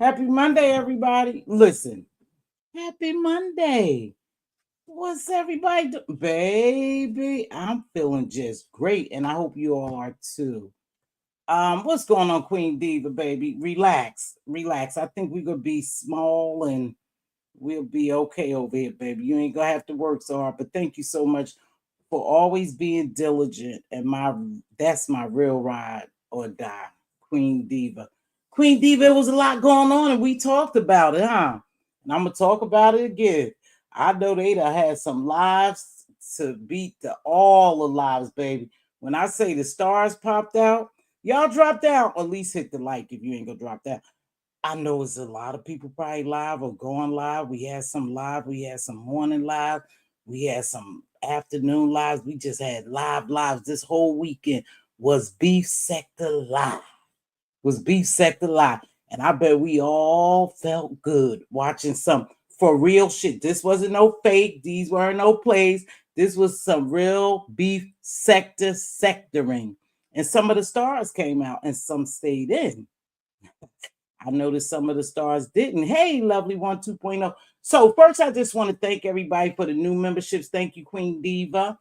Happy Monday, everybody. Listen, happy Monday. What's everybody doing? Baby, I'm feeling just great, and I hope you all are too. What's going on, Queen Diva, baby? Relax, relax. I think we're gonna be small and we'll be okay over here, baby. You ain't gonna have to work so hard. But thank you so much for always being diligent. And that's my real ride or die, Queen Diva. Queen Diva, it was a lot going on, and we talked about it, huh? And I'm gonna talk about it again. I know they done had some lives to beat all the lives, baby. When I say the stars popped out, y'all drop down, or at least hit the like if you ain't gonna drop down. I know it's a lot of people probably live or going live. We had some live, we had some morning live, we had some afternoon lives. We just had lives. This whole weekend was Beef Sectah Live. Was Beef Sectah Live. And I bet we all felt good watching some for real shit. This wasn't no fake. These weren't no plays. This was some real Beef Sectah sectoring. And some of the stars came out and some stayed in. I noticed some of the stars didn't. Hey, lovely one 2.0. So first, I just want to thank everybody for the new memberships. Thank you, Queen Diva,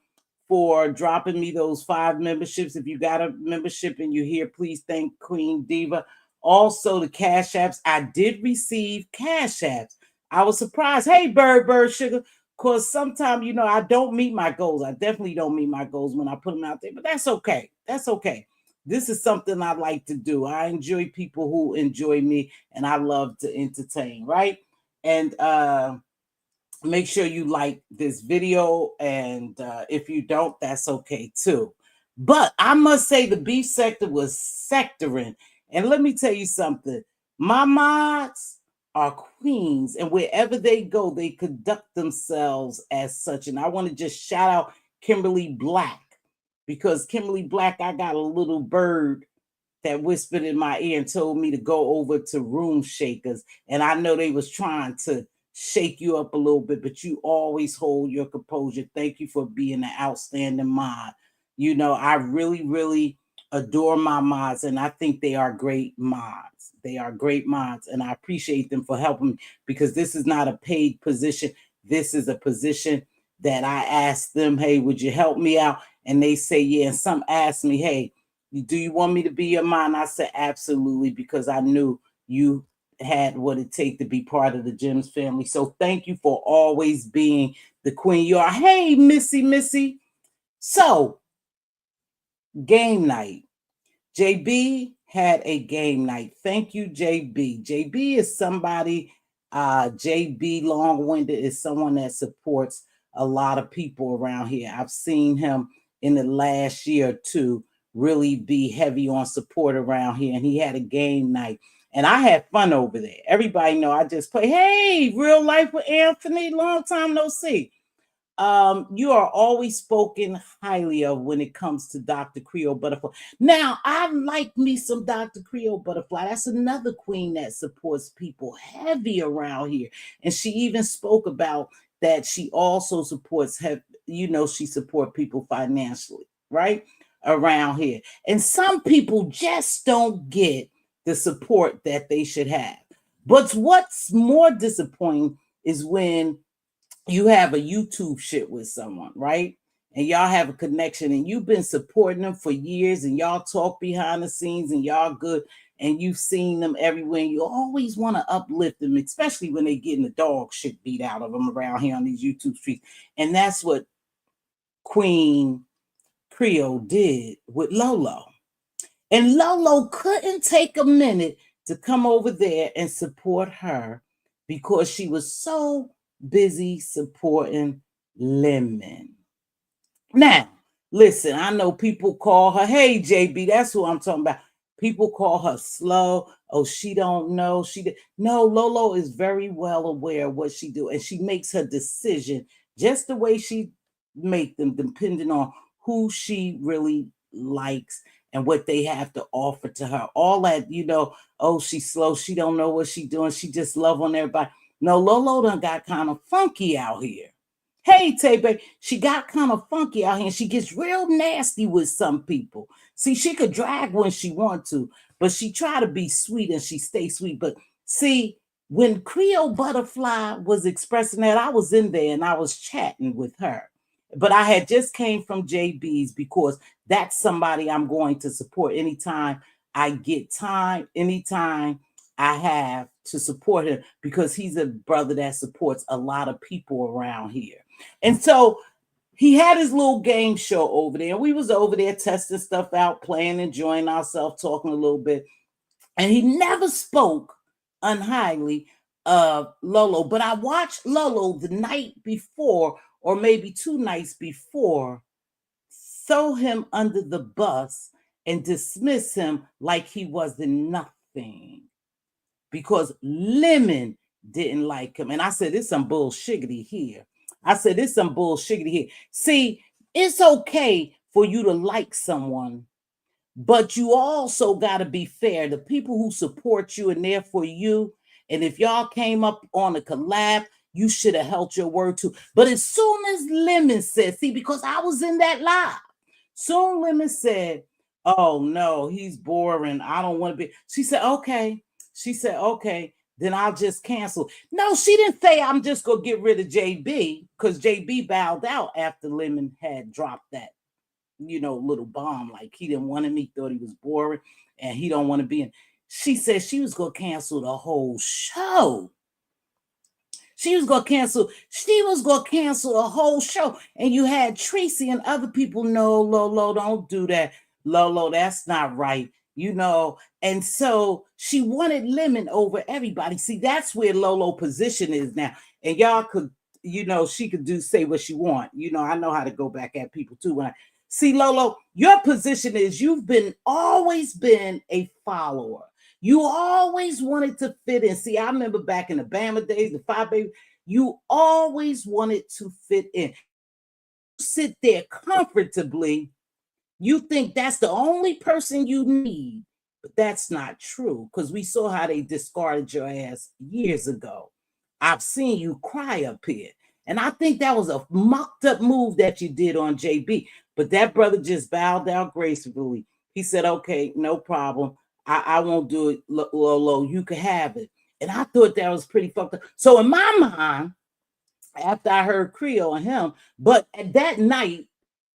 for dropping me those 5 memberships. If you got a membership and you're here, please thank Queen Diva. Also, the Cash Apps. I did receive Cash Apps. I was surprised. Hey, Bird Sugar. Because sometimes, I don't meet my goals. I definitely don't meet my goals when I put them out there. But that's okay. That's okay. This is something I like to do. I enjoy people who enjoy me, and I love to entertain, right? And make sure you like this video, and if you don't, that's okay too. But I must say the beef sector was sectoring. And let me tell you something. My mods are queens, and wherever they go, they conduct themselves as such. And I want to just shout out Kimberly Black, because Kimberly Black, I got a little bird that whispered in my ear and told me to go over to Room Shakers. And I know they was trying to shake you up a little bit, but you always hold your composure. Thank you for being an outstanding mod. I really, really adore my mods, and I think they are great mods. They are great mods, and I appreciate them for helping me, because this is not a paid position. This is a position that I asked them, hey, would you help me out? And they say, yeah. And some asked me, hey, do you want me to be your mom? I said, absolutely, because I knew you had what it take to be part of the Gems family. So thank you for always being the queen you are. Hey, Missy. So, game night. JB had a game night. Thank you, JB. JB is somebody, JB Long-Winded is someone that supports a lot of people around here. I've seen him in the last year or two really be heavy on support around here, and he had a game night. And I had fun over there. Everybody know I just play, hey, real life with Anthony, long time no see. You are always spoken highly of when it comes to Dr. Creole Butterfly. Now, I like me some Dr. Creole Butterfly. That's another queen that supports people heavy around here. And she even spoke about that she also supports, she support people financially, right? Around here. And some people just don't get the support that they should have. But what's more disappointing is when you have a YouTube shit with someone, right? And y'all have a connection, and you've been supporting them for years, and y'all talk behind the scenes, and y'all good, and you've seen them everywhere. And you always want to uplift them, especially when they getting the dog shit beat out of them around here on these YouTube streets. And that's what Queen Creole did with Lolo. And Lolo couldn't take a minute to come over there and support her because she was so busy supporting Lemon. Now, listen, I know people call her, hey, JB, that's who I'm talking about. People call her slow. Oh, she don't know. No, Lolo is very well aware of what she do, and she makes her decision just the way she make them, depending on who she really likes and what they have to offer to her. All that, oh, she's slow. She don't know what she's doing. She just love on everybody. No, Lolo done got kind of funky out here. Hey, Tay, she got kind of funky out here, and she gets real nasty with some people. See, she could drag when she want to, but she try to be sweet, and she stay sweet. But See, when Creole Butterfly was expressing that, I was in there and I was chatting with her. But I had just came from JB's because that's somebody I'm going to support anytime I get time, anytime I have to support him, because he's a brother that supports a lot of people around here. And so he had his little game show over there. We was over there testing stuff out, playing, enjoying ourselves, talking a little bit. And he never spoke unhighly of Lolo. But I watched Lolo the night before, or maybe 2 nights before, throw him under the bus and dismiss him like he wasn't nothing, because Lemon didn't like him. And I said, "There's some bullshiggity here." I said, "There's some bullshiggity here." See, it's okay for you to like someone, but you also got to be fair. The people who support you and there for you, and if y'all came up on a collab, you should have held your word too. But as soon as Lemon said, see, because I was in that live, soon Lemon said, "Oh no, he's boring. I don't want to be." She said, "Okay." She said, "Okay, then I'll just cancel." No, she didn't say I'm just gonna get rid of JB, because JB bowed out after Lemon had dropped that, little bomb. Like, he didn't want him. He thought he was boring and he don't want to be in. She said she was going to cancel the whole show. She was going to cancel the whole show. And you had Tracy and other people, "No, Lolo, don't do that. Lolo, that's not right." And so she wanted Lemon over everybody. See, that's where Lolo position is now. And y'all could, she could say what she want. I know how to go back at people too. See, Lolo, your position is you've always been a follower. You always wanted to fit in. See, I remember back in the Bama days, the Five Baby, you always wanted to fit in. Sit there comfortably. You think that's the only person you need, but that's not true, because we saw how they discarded your ass years ago. I've seen you cry up here. And I think that was a mucked up move that you did on JB. But that brother just bowed down gracefully. He said, "Okay, no problem. I won't do it, Lolo. You can have it." And I thought that was pretty fucked up. So in my mind, after I heard Creole and him, but at that night,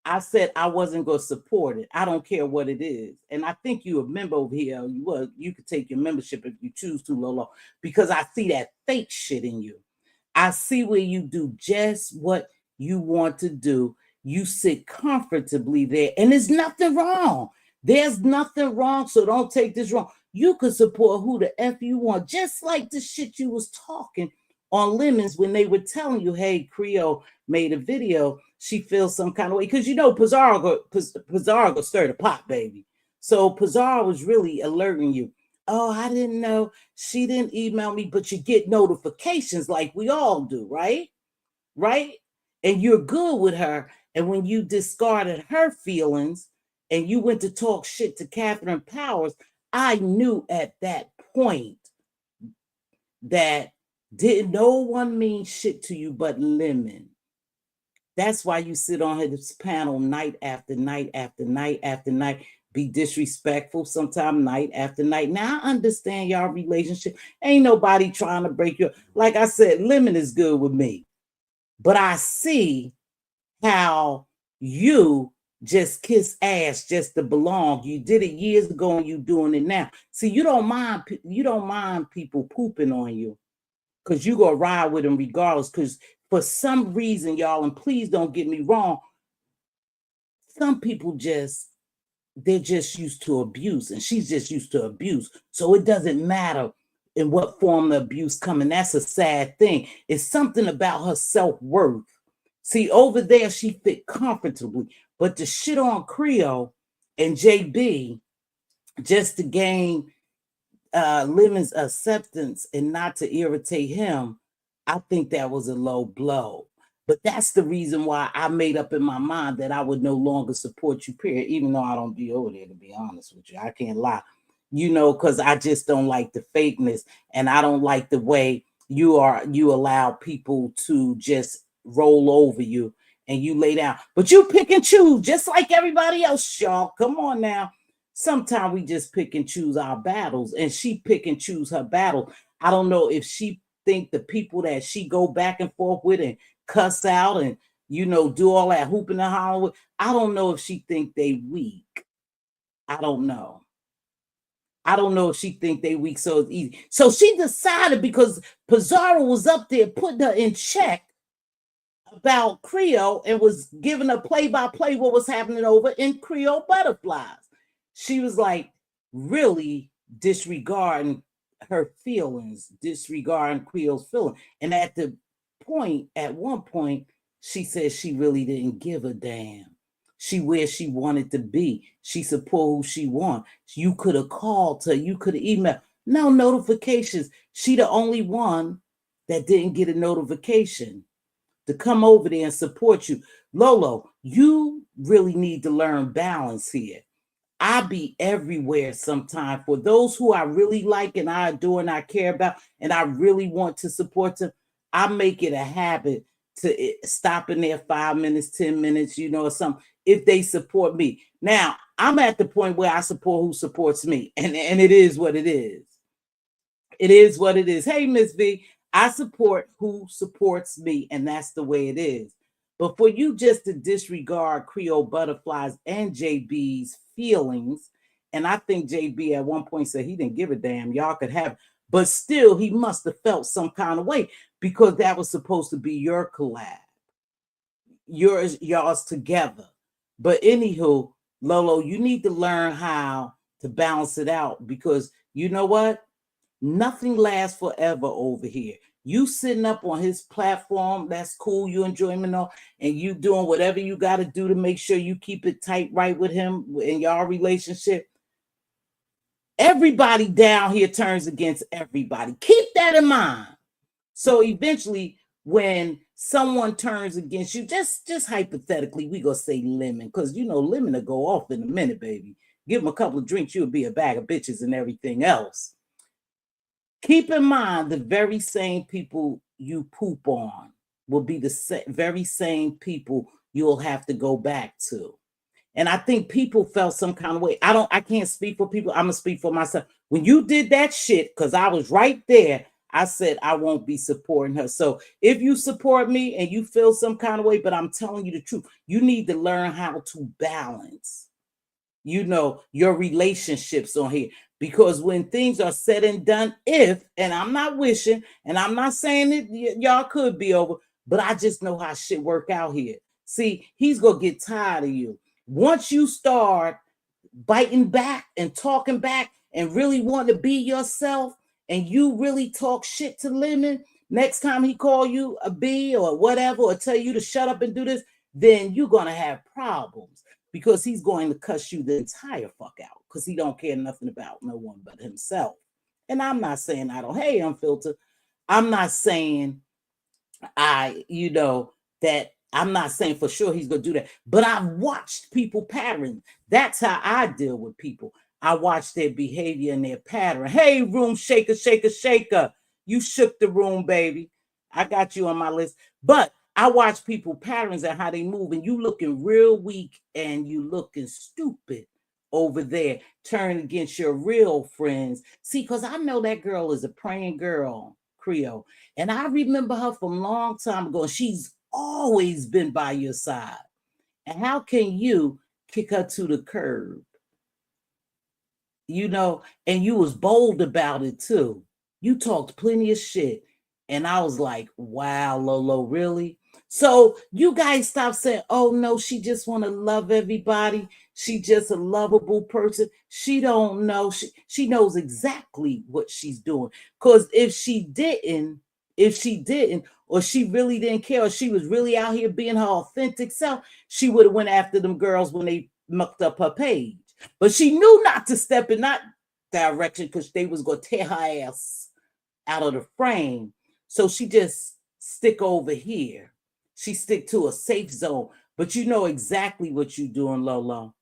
I said I wasn't going to support it. I don't care what it is. And I think you a member over here. You could take your membership if you choose to, Lolo, because I see that fake shit in you. I see where you do just what you want to do. You sit comfortably there, and there's nothing wrong. There's nothing wrong, so don't take this wrong. You could support who the F you want, just like the shit you was talking on Lemons when they were telling you, "Hey, Creole made a video. She feels some kind of way." Because Pizarro stir the pot, baby. So Pizarro was really alerting you. "Oh, I didn't know. She didn't email me," but you get notifications like we all do, right? Right? And you're good with her. And when you discarded her feelings and you went to talk shit to Catherine Powers, I knew at that point that did no one mean shit to you but Lemon. That's why you sit on his panel night after night after night after night, be disrespectful sometime night after night. Now I understand y'all relationship. Ain't nobody trying to break your, like I said, Lemon is good with me. But I see how you just kiss ass just to belong. You did it years ago and you doing it now. See, you don't mind people pooping on you, because you gonna ride with them regardless. Because for some reason, y'all, and please don't get me wrong, some people they're just used to abuse, and she's just used to abuse. So it doesn't matter in what form the abuse coming. That's a sad thing. It's something about her self-worth. See, over there, she fit comfortably, but the shit on Creole and JB just to gain Lemon's acceptance and not to irritate him, I think that was a low blow. But that's the reason why I made up in my mind that I would no longer support you, period, even though I don't be over there, to be honest with you. I can't lie, because I just don't like the fakeness, and I don't like the way you allow people to just roll over you and you lay down. But you pick and choose just like everybody else, y'all. Come on now. Sometimes we just pick and choose our battles, and she pick and choose her battle. I don't know if she think the people that she go back and forth with and cuss out and do all that hooping and hollering with, I don't know if she think they weak. I don't know. I don't know if she think they weak, so it's easy. So she decided, because Pizarro was up there putting her in check about Creole and was giving a play-by-play what was happening over in Creole Butterflies. She was like really disregarding her feelings, disregarding Creole's feelings. And at one point, she said she really didn't give a damn. She where she wanted to be. She support who she want. You could have called her. You could have emailed. No notifications. She the only one that didn't get a notification to come over there and support you. Lolo, you really need to learn balance here. I be everywhere sometime. For those who I really like and I adore and I care about and I really want to support them, I make it a habit to stop in there 5 minutes, 10 minutes, or something, if they support me. Now, I'm at the point where I support who supports me, and it is what it is. It is what it is. Hey, Miss V, I support who supports me, and that's the way it is. But for you just to disregard Creole Butterflies and JB's feelings, and I think JB at one point said he didn't give a damn, y'all could have, but still he must have felt some kind of way, because that was supposed to be your collab, y'all's together. But anywho, Lolo, you need to learn how to balance it out, because you know what? Nothing lasts forever over here. You sitting up on his platform, that's cool. You enjoy him and all, and you doing whatever you got to do to make sure you keep it tight right with him in your relationship. Everybody down here turns against everybody. Keep that in mind. So eventually, when someone turns against you, just hypothetically, we gonna say Lemon, because Lemon will go off in a minute, baby. Give him a couple of drinks, you'll be a bag of bitches and everything else. Keep in mind, the very same people you poop on will be the very same people you'll have to go back to. And I think people felt some kind of way. I can't speak for people. I'm gonna speak for myself. When you did that shit, because I was right there, I said I won't be supporting her. So if you support me and you feel some kind of way, but I'm telling you the truth, you need to learn how to balance, your relationships on here. Because when things are said and done, and I'm not wishing, and I'm not saying that y'all could be over, but I just know how shit work out here. See, he's gonna get tired of you. Once you start biting back and talking back and really want to be yourself, and you really talk shit to Lemon, next time he call you a B or whatever, or tell you to shut up and do this, then you're gonna have problems, because he's going to cuss you the entire fuck out, because he don't care nothing about no one but himself. And I'm not saying I don't, hey, Unfiltered, I'm not saying that I'm not saying for sure he's going to do that, but I've watched people pattern. That's how I deal with people. I watch their behavior and their pattern. Hey, room shaker, shaker, shaker. You shook the room, baby. I got you on my list. But I watch people patterns and how they move, and you looking real weak and you looking stupid over there, turn against your real friends. See, because I know that girl is a praying girl, Creole. And I remember her from a long time ago. She's always been by your side. And how can you kick her to the curb? And you was bold about it too. You talked plenty of shit. And I was like, wow, Lolo, really? So you guys stop saying, oh no, she just want to love everybody. She just a lovable person. She don't know. She knows exactly what she's doing. Because if she didn't, or she really didn't care, or she was really out here being her authentic self, she would have went after them girls when they mucked up her page. But she knew not to step in that direction, because they was going to tear her ass out of the frame. So she just stick over here. She stick to a safe zone. But you know exactly what you're doing, Lolo.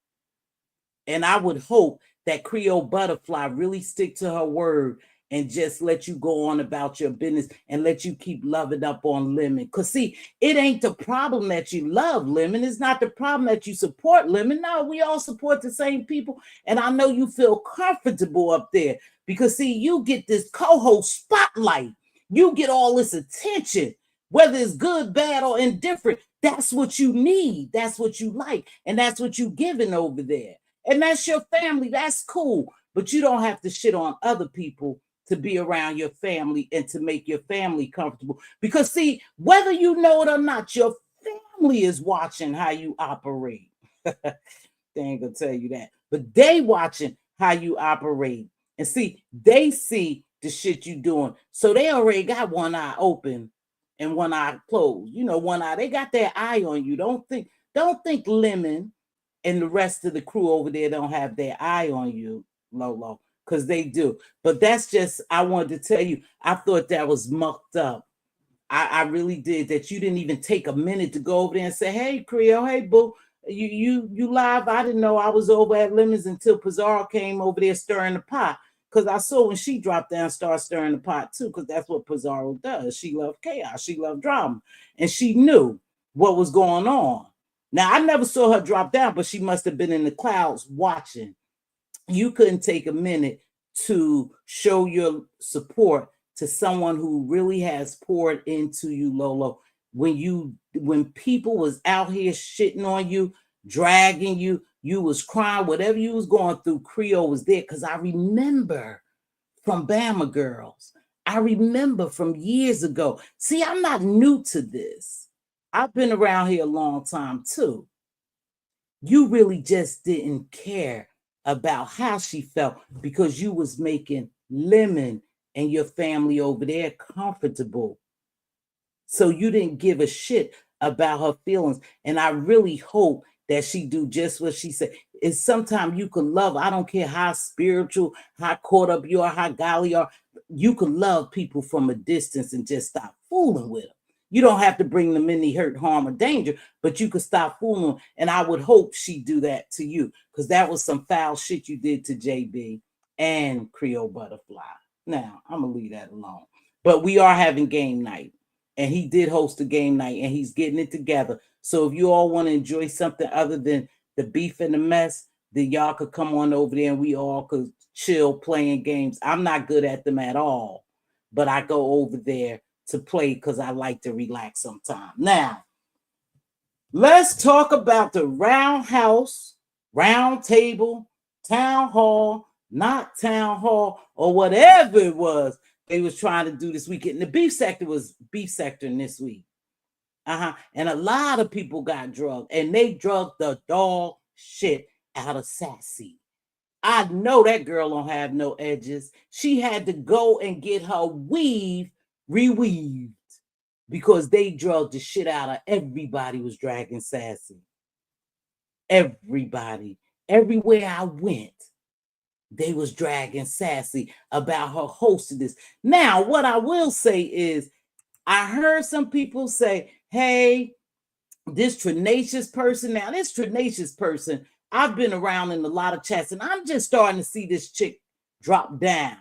And I would hope that Creole Butterfly really stick to her word and just let you go on about your business and let you keep loving up on Lemon. Because, see, it ain't the problem that you love Lemon. It's not the problem that you support Lemon. No, we all support the same people. And I know you feel comfortable up there because, see, you get this co-host spotlight. You get all this attention, whether it's good, bad, or indifferent. That's what you need. That's what you like. And that's what you giving over there. And that's your family. That's cool. But you don't have to shit on other people to be around your family and to make your family comfortable. Because, see, whether you know it or not, your family is watching how you operate. They ain't gonna tell you that. But they watching how you operate. And see, they see the shit you doing. So they already got one eye open and one eye closed. You know, one eye, they got their eye on you. Don't think Lemon and the rest of the crew over there don't have their eye on you, Lolo, because they do. But that's just, I wanted to tell you, I thought that was mucked up. I really did, that you didn't even take a minute to go over there and say, hey, Creole, hey, boo, you live? I didn't know I was over at Lemons until Pizarro came over there stirring the pot. Because I saw when she dropped down, start stirring the pot too, because that's what Pizarro does. She loved chaos. She loved drama. And she knew what was going on. Now, I never saw her drop down, but she must have been in the clouds watching. You couldn't take a minute to show your support to someone who really has poured into you, Lolo. When people was out here shitting on you, dragging you, you was crying, whatever you was going through, Creole was there. Because I remember from Bama Girls. I remember from years ago. See, I'm not new to this. I've been around here a long time too. You really just didn't care about how she felt because you was making Lemon and your family over there comfortable. So you didn't give a shit about her feelings. And I really hope that she do just what she said. Is sometimes you can love, I don't care how spiritual, how caught up you are, how godly you are, you can love people from a distance and just stop fooling with them. You don't have to bring them any hurt, harm, or danger, but you could stop fooling them. And I would hope she do that to you, because that was some foul shit you did to JB and Creole Butterfly. Now, I'm going to leave that alone. But we are having game night. And he did host a game night, and he's getting it together. So if you all want to enjoy something other than the beef and the mess, then y'all could come on over there and we all could chill playing games. I'm not good at them at all, but I go over there to play because I like to relax sometimes. Now, let's talk about the roundhouse, round table, town hall, not town hall, or whatever it was they was trying to do this weekend. The beef sector was beef sector this week. And a lot of people got drugged, and they drugged the dog shit out of Sassy. I know that girl don't have no edges. She had to go and get her weave reweaved because they drugged the shit out of everybody was dragging Sassy. Everybody. Everywhere I went, they was dragging Sassy about her hosting this. Now, what I will say is, I heard some people say, hey, this tenacious person, now this tenacious person, I've been around in a lot of chats, and I'm just starting to see this chick drop down.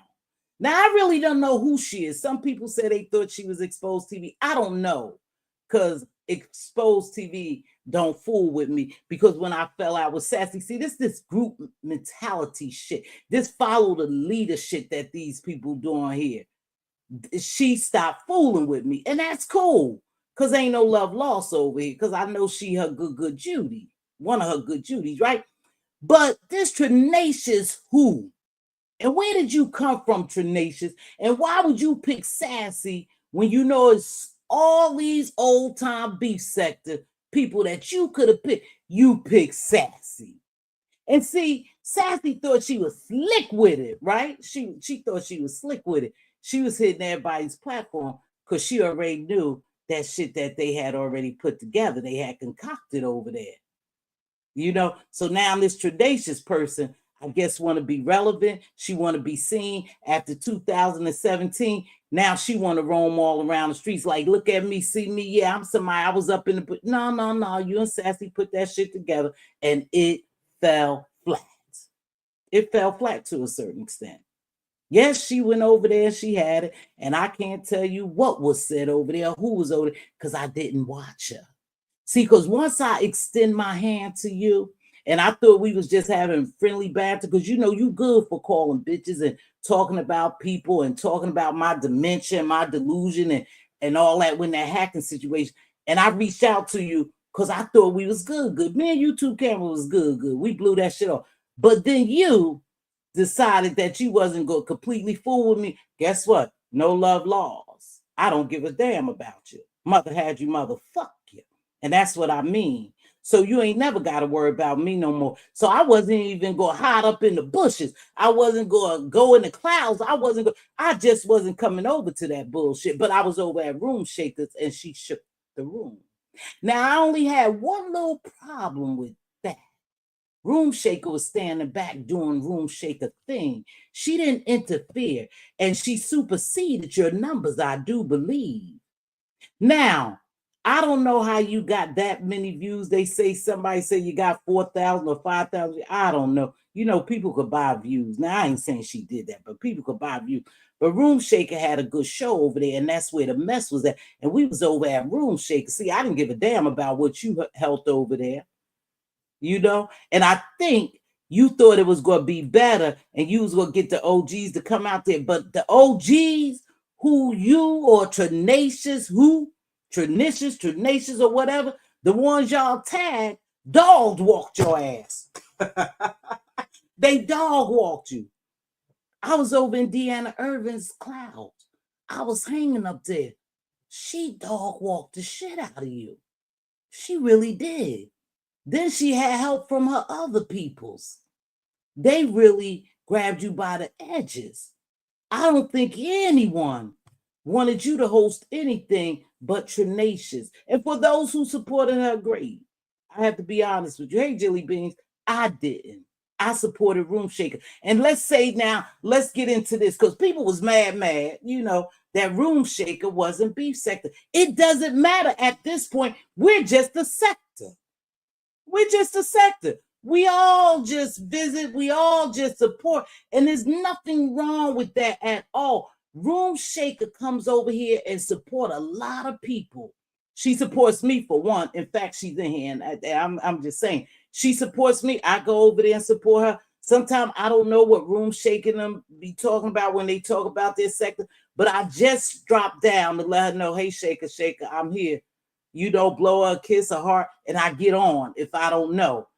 Now, I really don't know who she is. Some people say they thought she was Exposed TV. I don't know, because Exposed TV don't fool with me, because when I fell out with Sassy, see, this group mentality shit, this follow the leader shit that these people doing here. She stopped fooling with me, and that's cool, because ain't no love lost over here, because I know she her good Judy, one of her good Judies, right? But this tenacious who? And where did you come from, tenacious? And why would you pick Sassy when you know it's all these old-time beef sector people that you could have picked? You picked Sassy. And see, Sassy thought she was slick with it, right? She thought she was slick with it. She was hitting everybody's platform because she already knew that shit that they had already put together. They had concocted over there. You know, so now this tenacious person, I guess, want to be relevant. She want to be seen after 2017. Now she want to roam all around the streets like, look at me, see me. Yeah, I'm somebody. I was up in the... No. You and Sassy put that shit together, and it fell flat. It fell flat to a certain extent. Yes, she went over there, she had it, and I can't tell you what was said over there, who was over there, because I didn't watch her. See, because once I extend my hand to you, and I thought we was just having friendly banter, because you good for calling bitches and talking about people and talking about my dementia, my delusion, and all that when that hacking situation. And I reached out to you because I thought we was good. Me and YouTube camera was good. We blew that shit off. But then you decided that you wasn't going to completely fool with me. Guess what? No love laws. I don't give a damn about you. Mother had you, motherfuck you. And that's what I mean. So you ain't never got to worry about me no more. So I wasn't even going to hide up in the bushes. I wasn't going to go in the clouds. I just wasn't coming over to that bullshit. But I was over at Room Shakers and she shook the room. Now I only had one little problem with that. Room Shaker was standing back doing Room Shaker thing. She didn't interfere and she superseded your numbers, I do believe. Now, I don't know how you got that many views. They say somebody say you got 4,000 or 5,000. I don't know. People could buy views. Now, I ain't saying she did that, but people could buy views. But Room Shaker had a good show over there, and that's where the mess was at. And we was over at Room Shaker. See, I didn't give a damn about what you held over there. And I think you thought it was going to be better and you was going to get the OGs to come out there. But the OGs who you or Tenacious or whatever, the ones y'all tagged, dog walked your ass. They dog walked you. I was over in Deanna Irvin's clouds. I was hanging up there. She dog walked the shit out of you. She really did. Then she had help from her other peoples. They really grabbed you by the edges. I don't think anyone wanted you to host anything but Tenacious. And for those who supported her, great. I have to be honest with you. Hey, Jelly Beans, I didn't. I supported Room Shaker. And let's get into this because people was mad, that Room Shaker wasn't Beef Sectah. It doesn't matter at this point. We're just a sector. We're just a sector. We all just visit. We all just support. And there's nothing wrong with that at all. Room Shaker comes over here and support a lot of people. She supports me for one. In fact, she's in here. And I'm just saying, she supports me. I go over there and support her. Sometimes I don't know what Room Shaker them be talking about when they talk about their sector. But I just dropped down to let her know, hey, Shaker, I'm here. Blow her a kiss, a heart, and I get on if I don't know.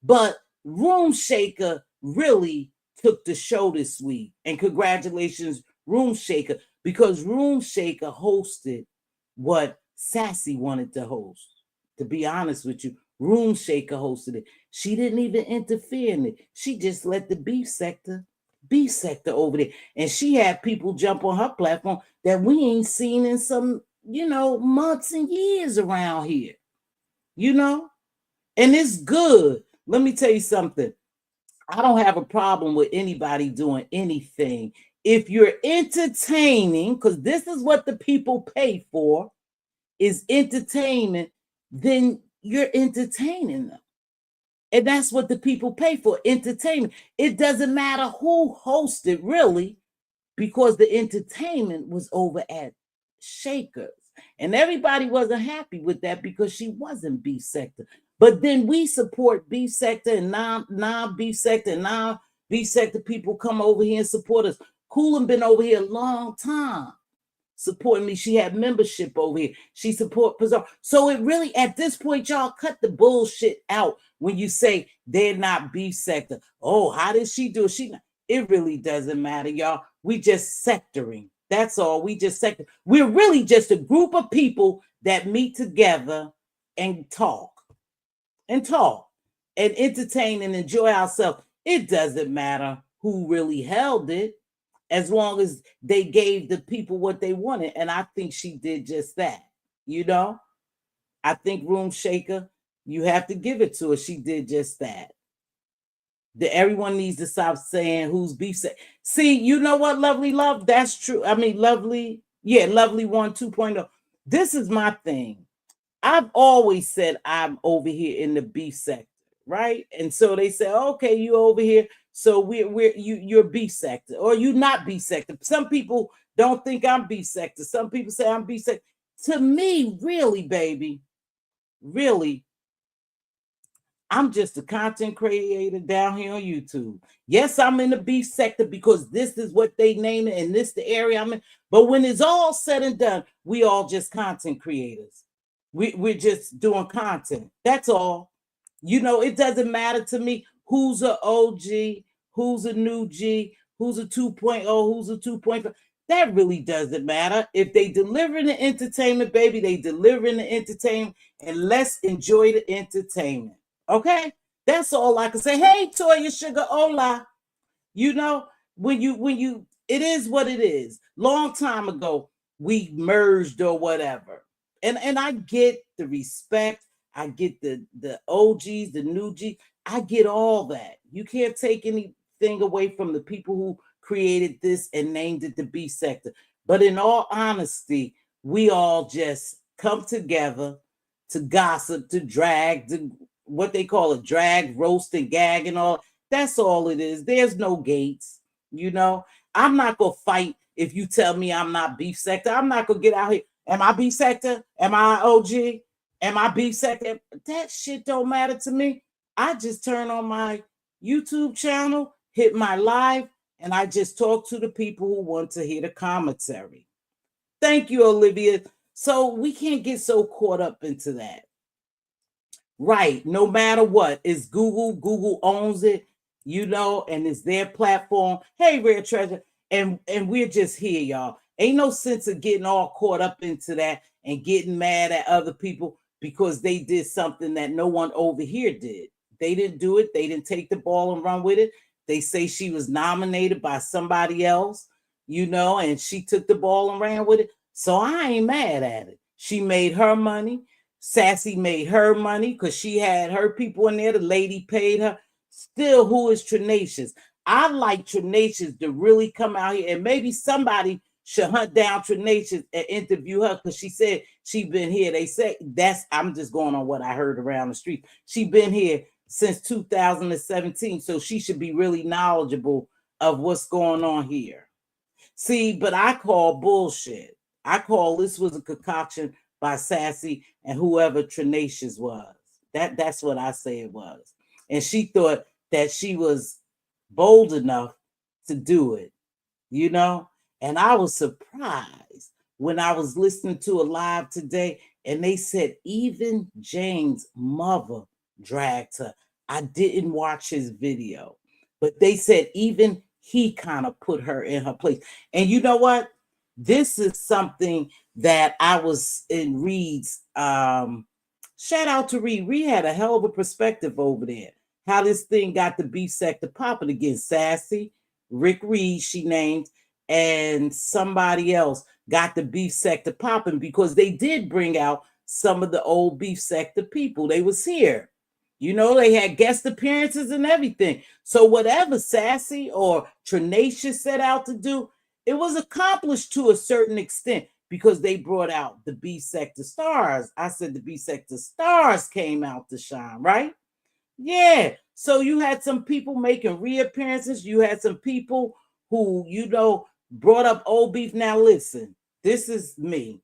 But Room Shaker really took the show this week. And congratulations, Room Shaker, because Room Shaker hosted what Sassy wanted to host. To be honest with you, Room Shaker hosted it. She didn't even interfere in it. She just let the Beef Sectah over there. And she had people jump on her platform that we ain't seen in some months and years around here, and it's good. Let me tell you something. I don't have a problem with anybody doing anything. If you're entertaining, because this is what the people pay for, is entertainment, then you're entertaining them. And that's what the people pay for, entertainment. It doesn't matter who hosted, really, because the entertainment was over at Shakers. And everybody wasn't happy with that because she wasn't Beef Sectah. But then we support Beef Sectah and non-Beef Sectah and non-Beef Sectah people come over here and support us. Coolin been over here a long time supporting me. She had membership over here. She support Bizarre. So it really, at this point, y'all cut the bullshit out when you say they're not Beef Sectah. Oh, how did she do it? It really doesn't matter, y'all. We just sectoring. That's all. We just sector. We're really just a group of people that meet together and talk and entertain and enjoy ourselves. It doesn't matter who really held it, as long as they gave the people what they wanted. And I think she did just that. I think Room Shaker, you have to give it to her. She did just that. Everyone needs to stop saying who's Beef Sectah. See, you know what, Lovely Love? That's true. I mean, Lovely 1 2.0. This is my thing. I've always said I'm over here in the Beef Sectah, right? And so they say, okay, you over here. So you're B sector, or you not B sector. Some people don't think I'm B sector. Some people say I'm B sector. To me, really, baby, really, I'm just a content creator down here on YouTube. Yes, I'm in the B sector because this is what they name it, and this the area I'm in. But when it's all said and done, we all just content creators. We're just doing content. That's all. You know, it doesn't matter to me who's a OG, who's a new G, who's a 2.0, who's a 2.5. That really doesn't matter. If they deliver the entertainment, baby, they deliver the entertainment, and let's enjoy the entertainment. Okay, that's all I can say. Hey, Toya Sugar, hola. You know, when you it is what it is. Long time ago, we merged or whatever. And I get the respect, I get the OGs, the new G, I get all that. You can't take anything away from the people who created this and named it the B sector. But in all honesty, we all just come together to gossip, to drag, to what they call it, drag, roast, and gag, and all. That's all it is. There's no gates. You know, I'm not gonna fight if you tell me I'm not beef sector. I'm not gonna get out here. Am I beef sector? Am I OG? Am I beef sector? That shit don't matter to me. I just turn on my YouTube channel, hit my live, and I just talk to the people who want to hear the commentary. Thank you, Olivia. So we can't get so caught up into that. Right. No matter what, it's Google. Google owns it, you know, and it's their platform. Hey, Rare Treasure. And we're just here, y'all. Ain't no sense of getting all caught up into that and getting mad at other people because they did something that no one over here did. They didn't do it. They didn't take the ball and run with it. They say she was nominated by somebody else, you know, and she took the ball and ran with it. So I ain't mad at it. She made her money. Sassy made her money because she had her people in there. The lady paid her. Still, who is Tenacious? I like Tenacious to really come out here, and maybe somebody should hunt down Tenacious and interview her because she said she been here. They say that's, I'm just going on what I heard around the street. She been here since 2017, so she should be really knowledgeable of what's going on here. See, but I call bullshit. I call this was a concoction by Sassy and whoever Tenacious was. That's what I say it was. And she thought that she was bold enough to do it, you know? And I was surprised when I was listening to a live today and they said even Jane's mother dragged her. I didn't watch his video, but they said even he kind of put her in her place. And you know what? This is something that I was in Reed's. Shout out to Reed. Reed had a hell of a perspective over there. How this thing got the beef sector popping again. Sassy, Rick Reed, she named, and somebody else got the beef sector popping because they did bring out some of the old beef sector people. They was here. You know, they had guest appearances and everything. So whatever Sassy or Tenacious set out to do, it was accomplished to a certain extent because they brought out the B sector stars. I said the B sector stars came out to shine, right? Yeah. So you had some people making reappearances. You had some people who, you know, brought up old beef. Now listen, this is me.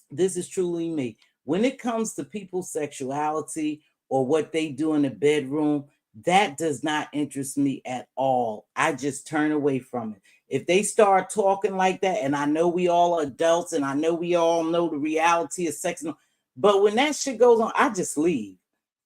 This is truly me. When it comes to people's sexuality or what they do in the bedroom, that does not interest me at all. I just turn away from it. If they start talking like that, and I know we all are adults and I know we all know the reality of sex, but when that shit goes on, I just leave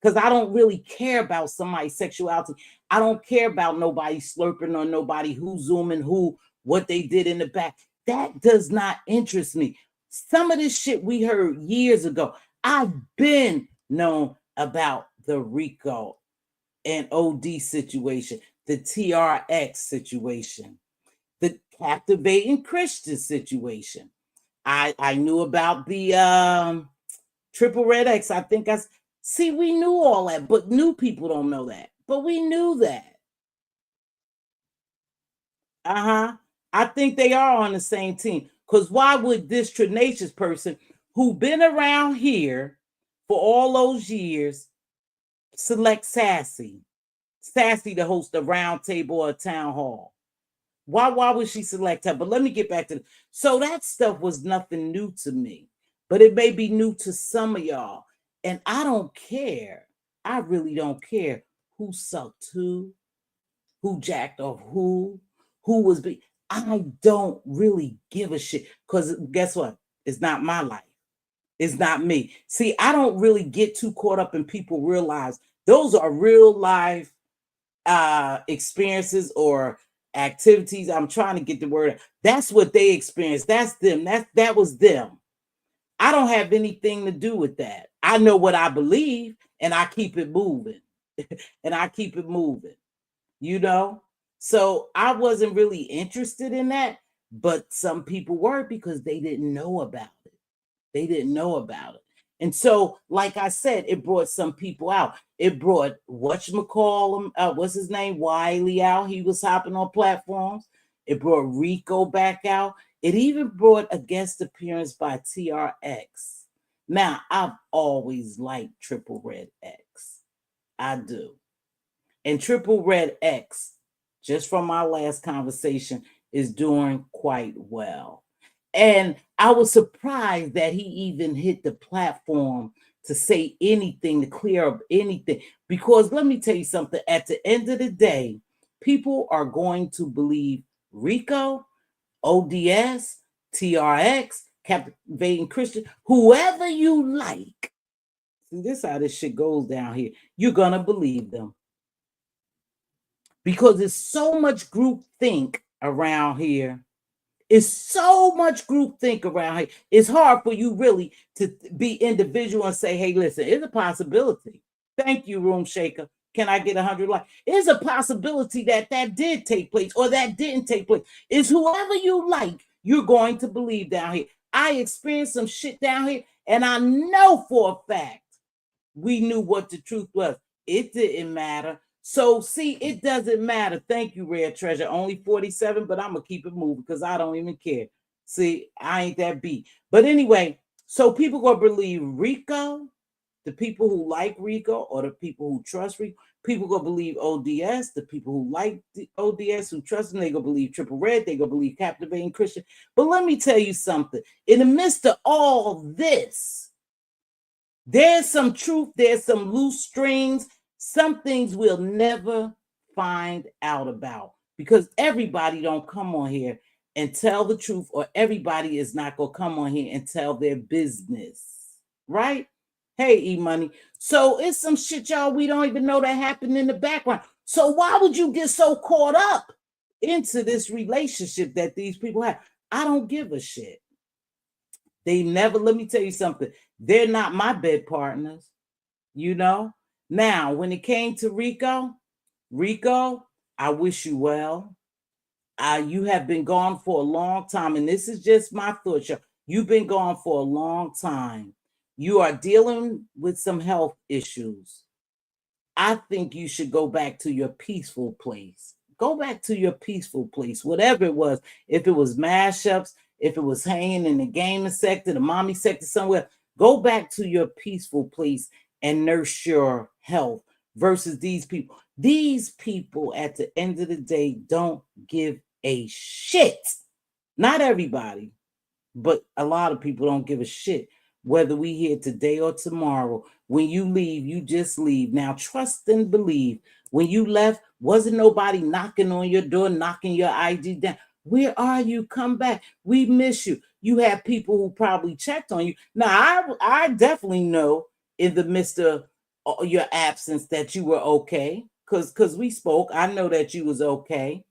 because I don't really care about somebody's sexuality. I don't care about nobody slurping or nobody who zooming who, what they did in the back. That does not interest me. Some of this shit we heard years ago. I've been known about the Rico and OD situation, the TRX situation, the captivating Christian situation. I knew about the Triple Red X. I think see, we knew all that, but new people don't know that. But we knew that. I think they are on the same team. Because why would this Tenacious person who been around here for all those years select Sassy? Sassy to host a round table or a town hall. Why would she select her? But let me get back to so that stuff was nothing new to me, but it may be new to some of y'all. And I don't care. I really don't care who sucked who jacked off who was be. I don't really give a shit. Because guess what? It's not my life. It's not me. See, I don't really get too caught up in people realize those are real life experiences or activities. I'm trying to get the word. That's what they experienced. That's them. That was them. I don't have anything to do with that. I know what I believe and I keep it moving. And I keep it moving. You know? So I wasn't really interested in that, but some people were because they didn't know about it. They didn't know about it. And so, like I said, it brought some people out. It brought whatchamacallem, what's his name? Wiley out. He was hopping on platforms. It brought Rico back out. It even brought a guest appearance by TRX. Now, I've always liked Triple Red X. I do. And Triple Red X, just from my last conversation, is doing quite well. And I was surprised that he even hit the platform to say anything, to clear up anything. Because let me tell you something, at the end of the day, people are going to believe Rico, ODS, TRX, Captivating Christian, whoever you like. See, this is how this shit goes down here. You're going to believe them. Because there's so much group think around here. It's so much group think around here. It's hard for you really to be individual and say, hey, listen, it's a possibility. Thank you, Room Shaker. Can I get 100 likes? It's a possibility that did take place or that didn't take place. It's whoever you like, you're going to believe down here. I experienced some shit down here, and I know for a fact we knew what the truth was. It didn't matter. So, see, it doesn't matter. Thank you, Rare Treasure. Only 47, but I'm going to keep it moving because I don't even care. See, I ain't that beat. But anyway, so people going to believe Rico, the people who like Rico or the people who trust Rico. People going to believe ODS, the people who like the ODS, who trust them. They going to believe Triple Red. They going to believe Captivating Christian. But let me tell you something. In the midst of all this, there's some truth. There's some loose strings. Some things we'll never find out about because everybody don't come on here and tell the truth, or everybody is not going to come on here and tell their business, right? Hey, E-Money. So it's some shit, y'all, we don't even know that happened in the background. So why would you get so caught up into this relationship that these people have? I don't give a shit. They never, let me tell you something. They're not my bed partners, you know? Now, when it came to Rico, I wish you well. You have been gone for a long time, and this is just my thoughts. You've been gone for a long time. You are dealing with some health issues. I think you should go back to your peaceful place. Go back to your peaceful place, whatever it was. If it was mashups, if it was hanging in the gaming sector, the mommy sector, somewhere, go back to your peaceful place and nurse your health versus these people. These people, at the end of the day, don't give a shit. Not everybody, but a lot of people don't give a shit. Whether we here today or tomorrow, when you leave, you just leave. Now, trust and believe. When you left, wasn't nobody knocking on your door, knocking your ID down. Where are you? Come back. We miss you. You have people who probably checked on you. Now, I definitely know in the midst of your absence that you were okay, because we spoke. I know that you was okay.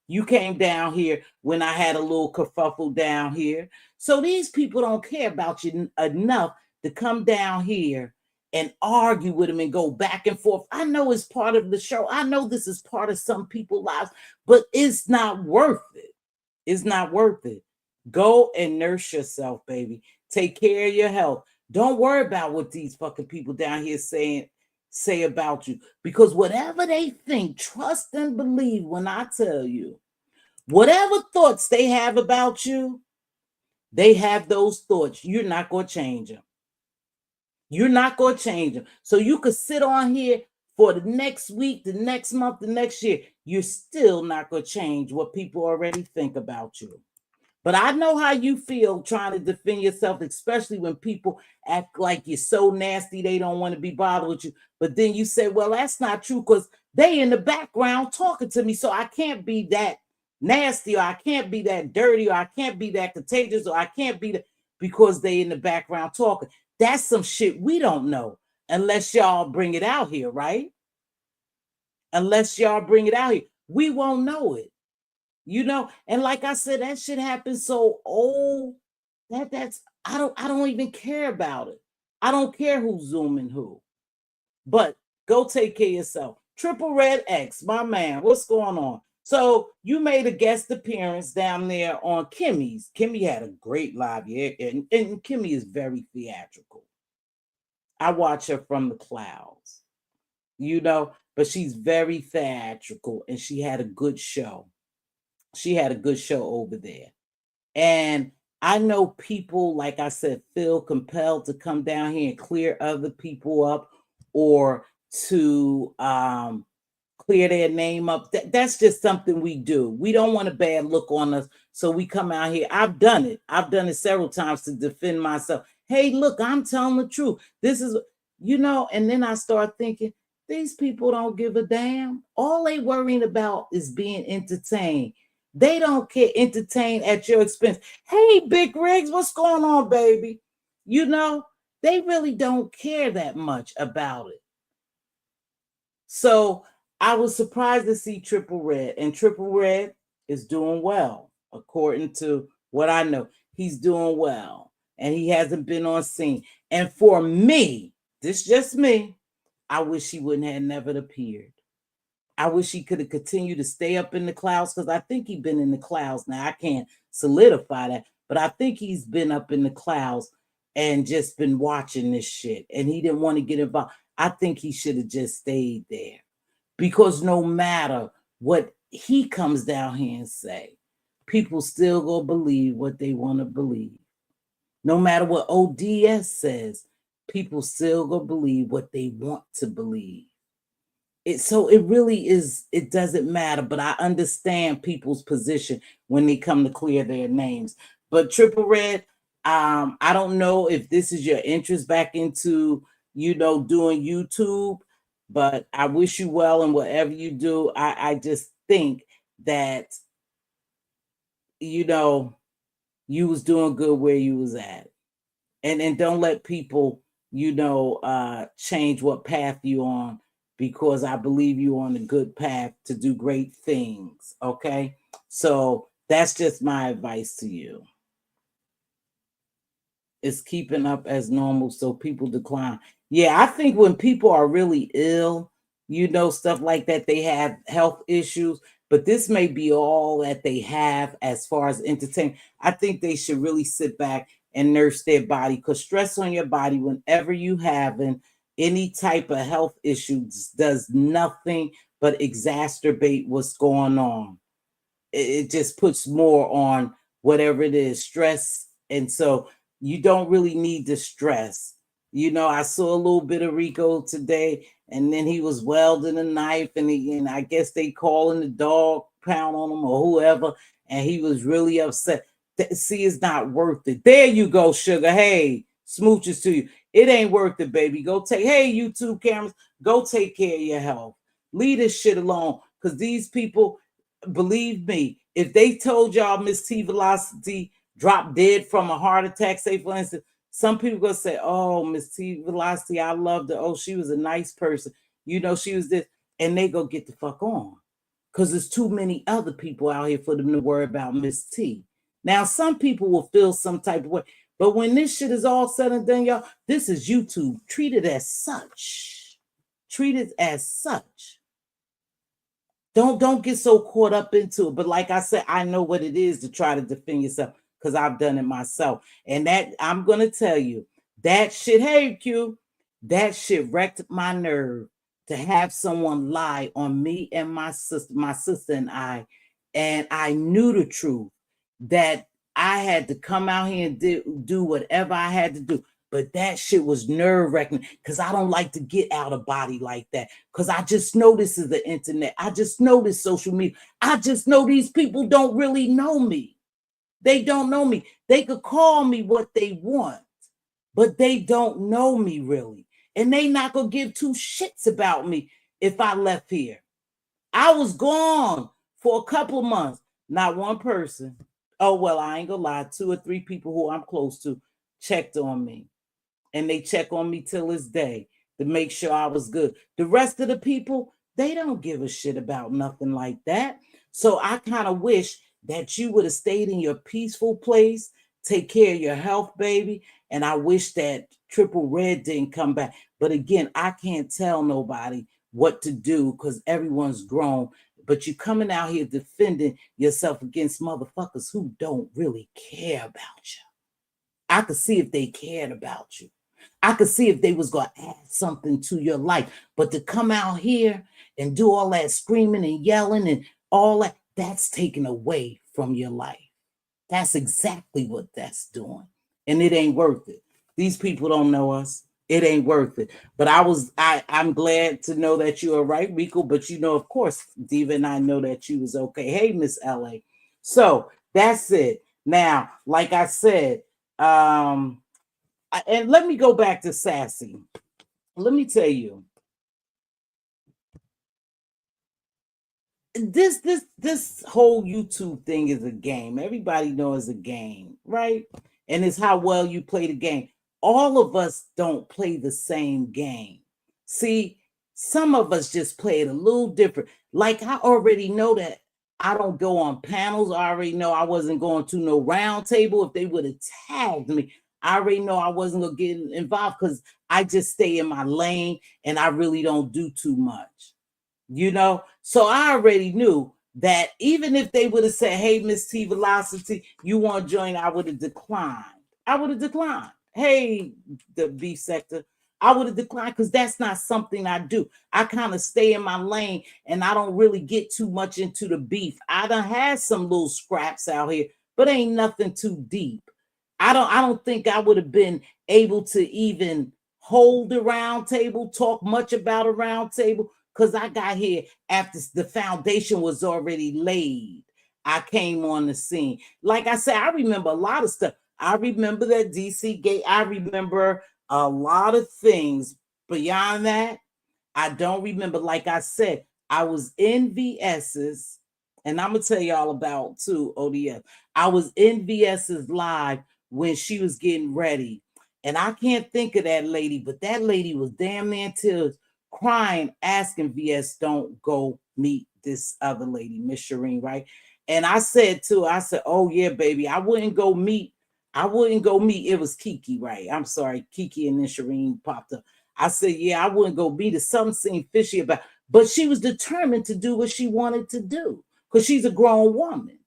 You came down here when I had a little kerfuffle down here. So these people don't care about you enough to come down here and argue with them and go back and forth. I know it's part of the show. I know this is part of some people's lives, but it's not worth it. It's not worth it. Go and nurse yourself, baby. Take care of your health. Don't worry about what these fucking people down here say about you, because whatever they think, trust and believe when I tell you, whatever thoughts they have about you, they have those thoughts. You're not going to change them. You're not going to change them. So you could sit on here for the next week, the next month, the next year, you're still not going to change what people already think about you. But I know how you feel trying to defend yourself, especially when people act like you're so nasty they don't want to be bothered with you. But then you say, well, that's not true because they in the background talking to me, so I can't be that nasty, or I can't be that dirty, or I can't be that contagious, or I can't be that because they in the background talking. That's some shit we don't know unless y'all bring it out here, right? Unless y'all bring it out here. We won't know it. You know, and like I said, that shit happens so old that's I don't even care about it. I don't care who's zooming who. But go take care of yourself. Triple Red X, my man, what's going on? So you made a guest appearance down there on Kimmy's. Kimmy had a great live year, and Kimmy is very theatrical. I watch her from the clouds, you know, but she's very theatrical, and she had a good show. She had a good show over there. And I know people, like I said, feel compelled to come down here and clear other people up or to clear their name up. That's just something we do. We don't want a bad look on us. So we come out here. I've done it. I've done it several times to defend myself. Hey, look, I'm telling the truth. This is, you know, and then I start thinking, these people don't give a damn. All they worrying about is being entertained. They don't get entertained at your expense. Hey, Big Riggs, what's going on, baby? You know, they really don't care that much about it. So I was surprised to see Triple Red, and Triple Red is doing well, according to what I know. He's doing well, and he hasn't been on scene. And for me, this just me, I wish he wouldn't have never appeared. I wish he could have continued to stay up in the clouds, because I think he's been in the clouds now. I can't solidify that, but I think he's been up in the clouds and just been watching this shit, and he didn't want to get involved. I think he should have just stayed there, because no matter what he comes down here and say, people still gonna believe what they want to believe. No matter what ODS says, people still gonna believe what they want to believe. So it really is, it doesn't matter, but I understand people's position when they come to clear their names. But Triple Red, I don't know if this is your interest back into, you know, doing YouTube, but I wish you well in whatever you do. I just think that, you know, you was doing good where you was at. And don't let people, you know, change what path you on, because I believe you're on a good path to do great things. Okay. So that's just my advice to you. Is keeping up as normal so people decline. Yeah, I think when people are really ill, you know, stuff like that, they have health issues, but this may be all that they have as far as entertainment. I think they should really sit back and nurse their body, because stress on your body whenever you having any type of health issues does nothing but exacerbate what's going on. It just puts more on whatever it is, stress. And so you don't really need the stress. You know, I saw a little bit of Rico today, and then he was welding a knife, and I guess they calling the dog pound on him or whoever, and he was really upset. See, it's not worth it. There you go, sugar. Hey, smooches to you. It ain't worth it, baby. Go take, hey, YouTube cameras, go take care of your health. Leave this shit alone, because these people, believe me, if they told y'all Mz.Teavalocity dropped dead from a heart attack, say for instance, some people gonna say, oh, Mz.Teavalocity, I loved her. Oh, she was a nice person. You know, she was this, and they go get the fuck on. Because there's too many other people out here for them to worry about Miss T. Now, some people will feel some type of way, but when this shit is all said and done, y'all, this is YouTube. Treat it as such. Treat it as such. Don't get so caught up into it. But like I said, I know what it is to try to defend yourself, because I've done it myself. And that, I'm gonna tell you, that shit, hey Q, that shit wrecked my nerve to have someone lie on me and my sister and I knew the truth, that I had to come out here and do whatever I had to do. But that shit was nerve-wracking because I don't like to get out of body like that. Because I just know this is the internet. I just know this social media. I just know these people don't really know me. They don't know me. They could call me what they want, but they don't know me really. And they not gonna give two shits about me if I left here. I was gone for a couple of months. Not one person. Oh, well, I ain't gonna lie. 2 or 3 people who I'm close to checked on me. And they check on me till this day to make sure I was good. The rest of the people, they don't give a shit about nothing like that. So I kind of wish that you would have stayed in your peaceful place, take care of your health, baby. And I wish that Triple Red didn't come back. But again, I can't tell nobody what to do because everyone's grown. But you coming out here defending yourself against motherfuckers who don't really care about you. I could see if they cared about you. I could see if they was going to add something to your life. But to come out here and do all that screaming and yelling and all that, that's taken away from your life. That's exactly what that's doing. And it ain't worth it. These people don't know us. It ain't worth it. But I'm glad to know that you're right, Rico. But of course, Diva and I know that you was okay. Hey, Miss LA. So that's it. Now, like I said, and let me go back to Sassy. Let me tell you, this whole YouTube thing is a game. Everybody knows it's a game, right? And it's how well you play the game. All of us don't play the same game. See, some of us just play it a little different. Like I already know that I don't go on panels. I already know I wasn't going to no round table. If they would have tagged me, I already know I wasn't going to get involved because I just stay in my lane and I really don't do too much. So I already knew that even if they would have said, hey, Mz.Teavalocity, you want to join, I would have declined. Hey, the B sector, I would have declined because that's not something I do. I kind of stay in my lane and I don't really get too much into the beef. I done had some little scraps out here, but ain't nothing too deep. I don't think I would have been able to even hold a round table, talk much about a round table, because I got here after the foundation was already laid. I came on the scene. Like I said, I remember a lot of stuff. I remember that DC gate. I remember a lot of things. Beyond that, I don't remember. Like I said, I was in VS's, and I'm gonna tell y'all about too, ODS. I was in VS's live when she was getting ready. And I can't think of that lady, but that lady was damn near tears, crying, asking VS, don't go meet this other lady, Miss Shireen, right? And I said, oh yeah, baby, I wouldn't go meet. It was Kiki, right? I'm sorry, Kiki and then Shireen popped up. I said, yeah, I wouldn't go meet her. Something seemed fishy about, but she was determined to do what she wanted to do because she's a grown woman,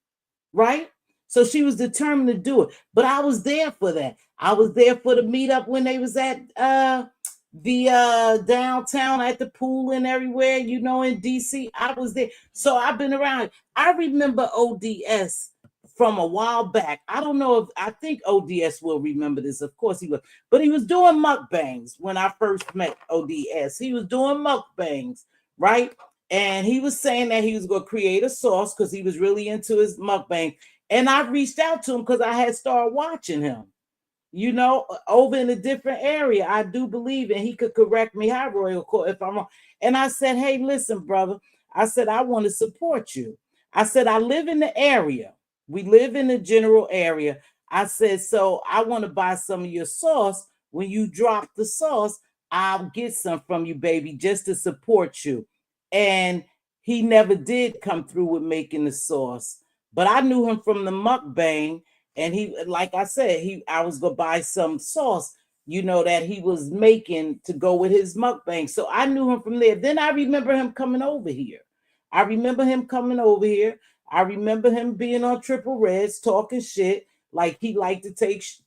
right? So she was determined to do it. But I was there for that. I was there for the meetup when they was at the downtown at the pool and everywhere, in DC. I was there. So I've been around. I remember ODS from a while back. I don't know I think ODS will remember this. Of course he will. But he was doing mukbangs when I first met ODS. He was doing mukbangs, right? And he was saying that he was going to create a sauce because he was really into his mukbang. And I reached out to him because I had started watching him, over in a different area. I do believe, and he could correct me, hi, Royal Court, if I'm wrong. And I said, hey, listen, brother. I said, I want to support you. I said, I live in the area. We live in the general area. I said, so I want to buy some of your sauce. When you drop the sauce, I'll get some from you, baby, just to support you. And he never did come through with making the sauce. But I knew him from the mukbang. And he, like I said, I was gonna buy some sauce, that he was making to go with his mukbang. So I knew him from there. Then I remember him coming over here. I remember him being on Triple Reds talking shit. Like he liked to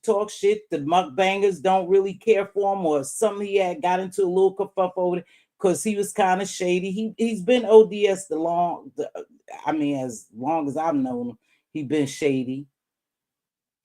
talk shit. The mukbangers don't really care for him, or something. He had got into a little kerfuff over there because he was kind of shady. He's been ODS as long as I've known him. He been shady.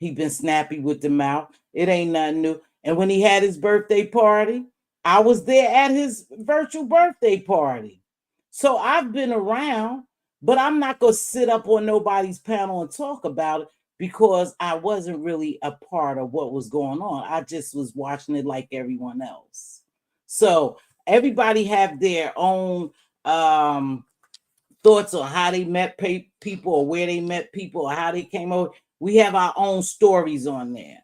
He been snappy with the mouth. It ain't nothing new. And when he had his birthday party, I was there at his virtual birthday party. So I've been around, but I'm not going to sit up on nobody's panel and talk about it because I wasn't really a part of what was going on. I just was watching it like everyone else. So everybody have their own thoughts on how they met people or where they met people or how they came over. We have our own stories on there.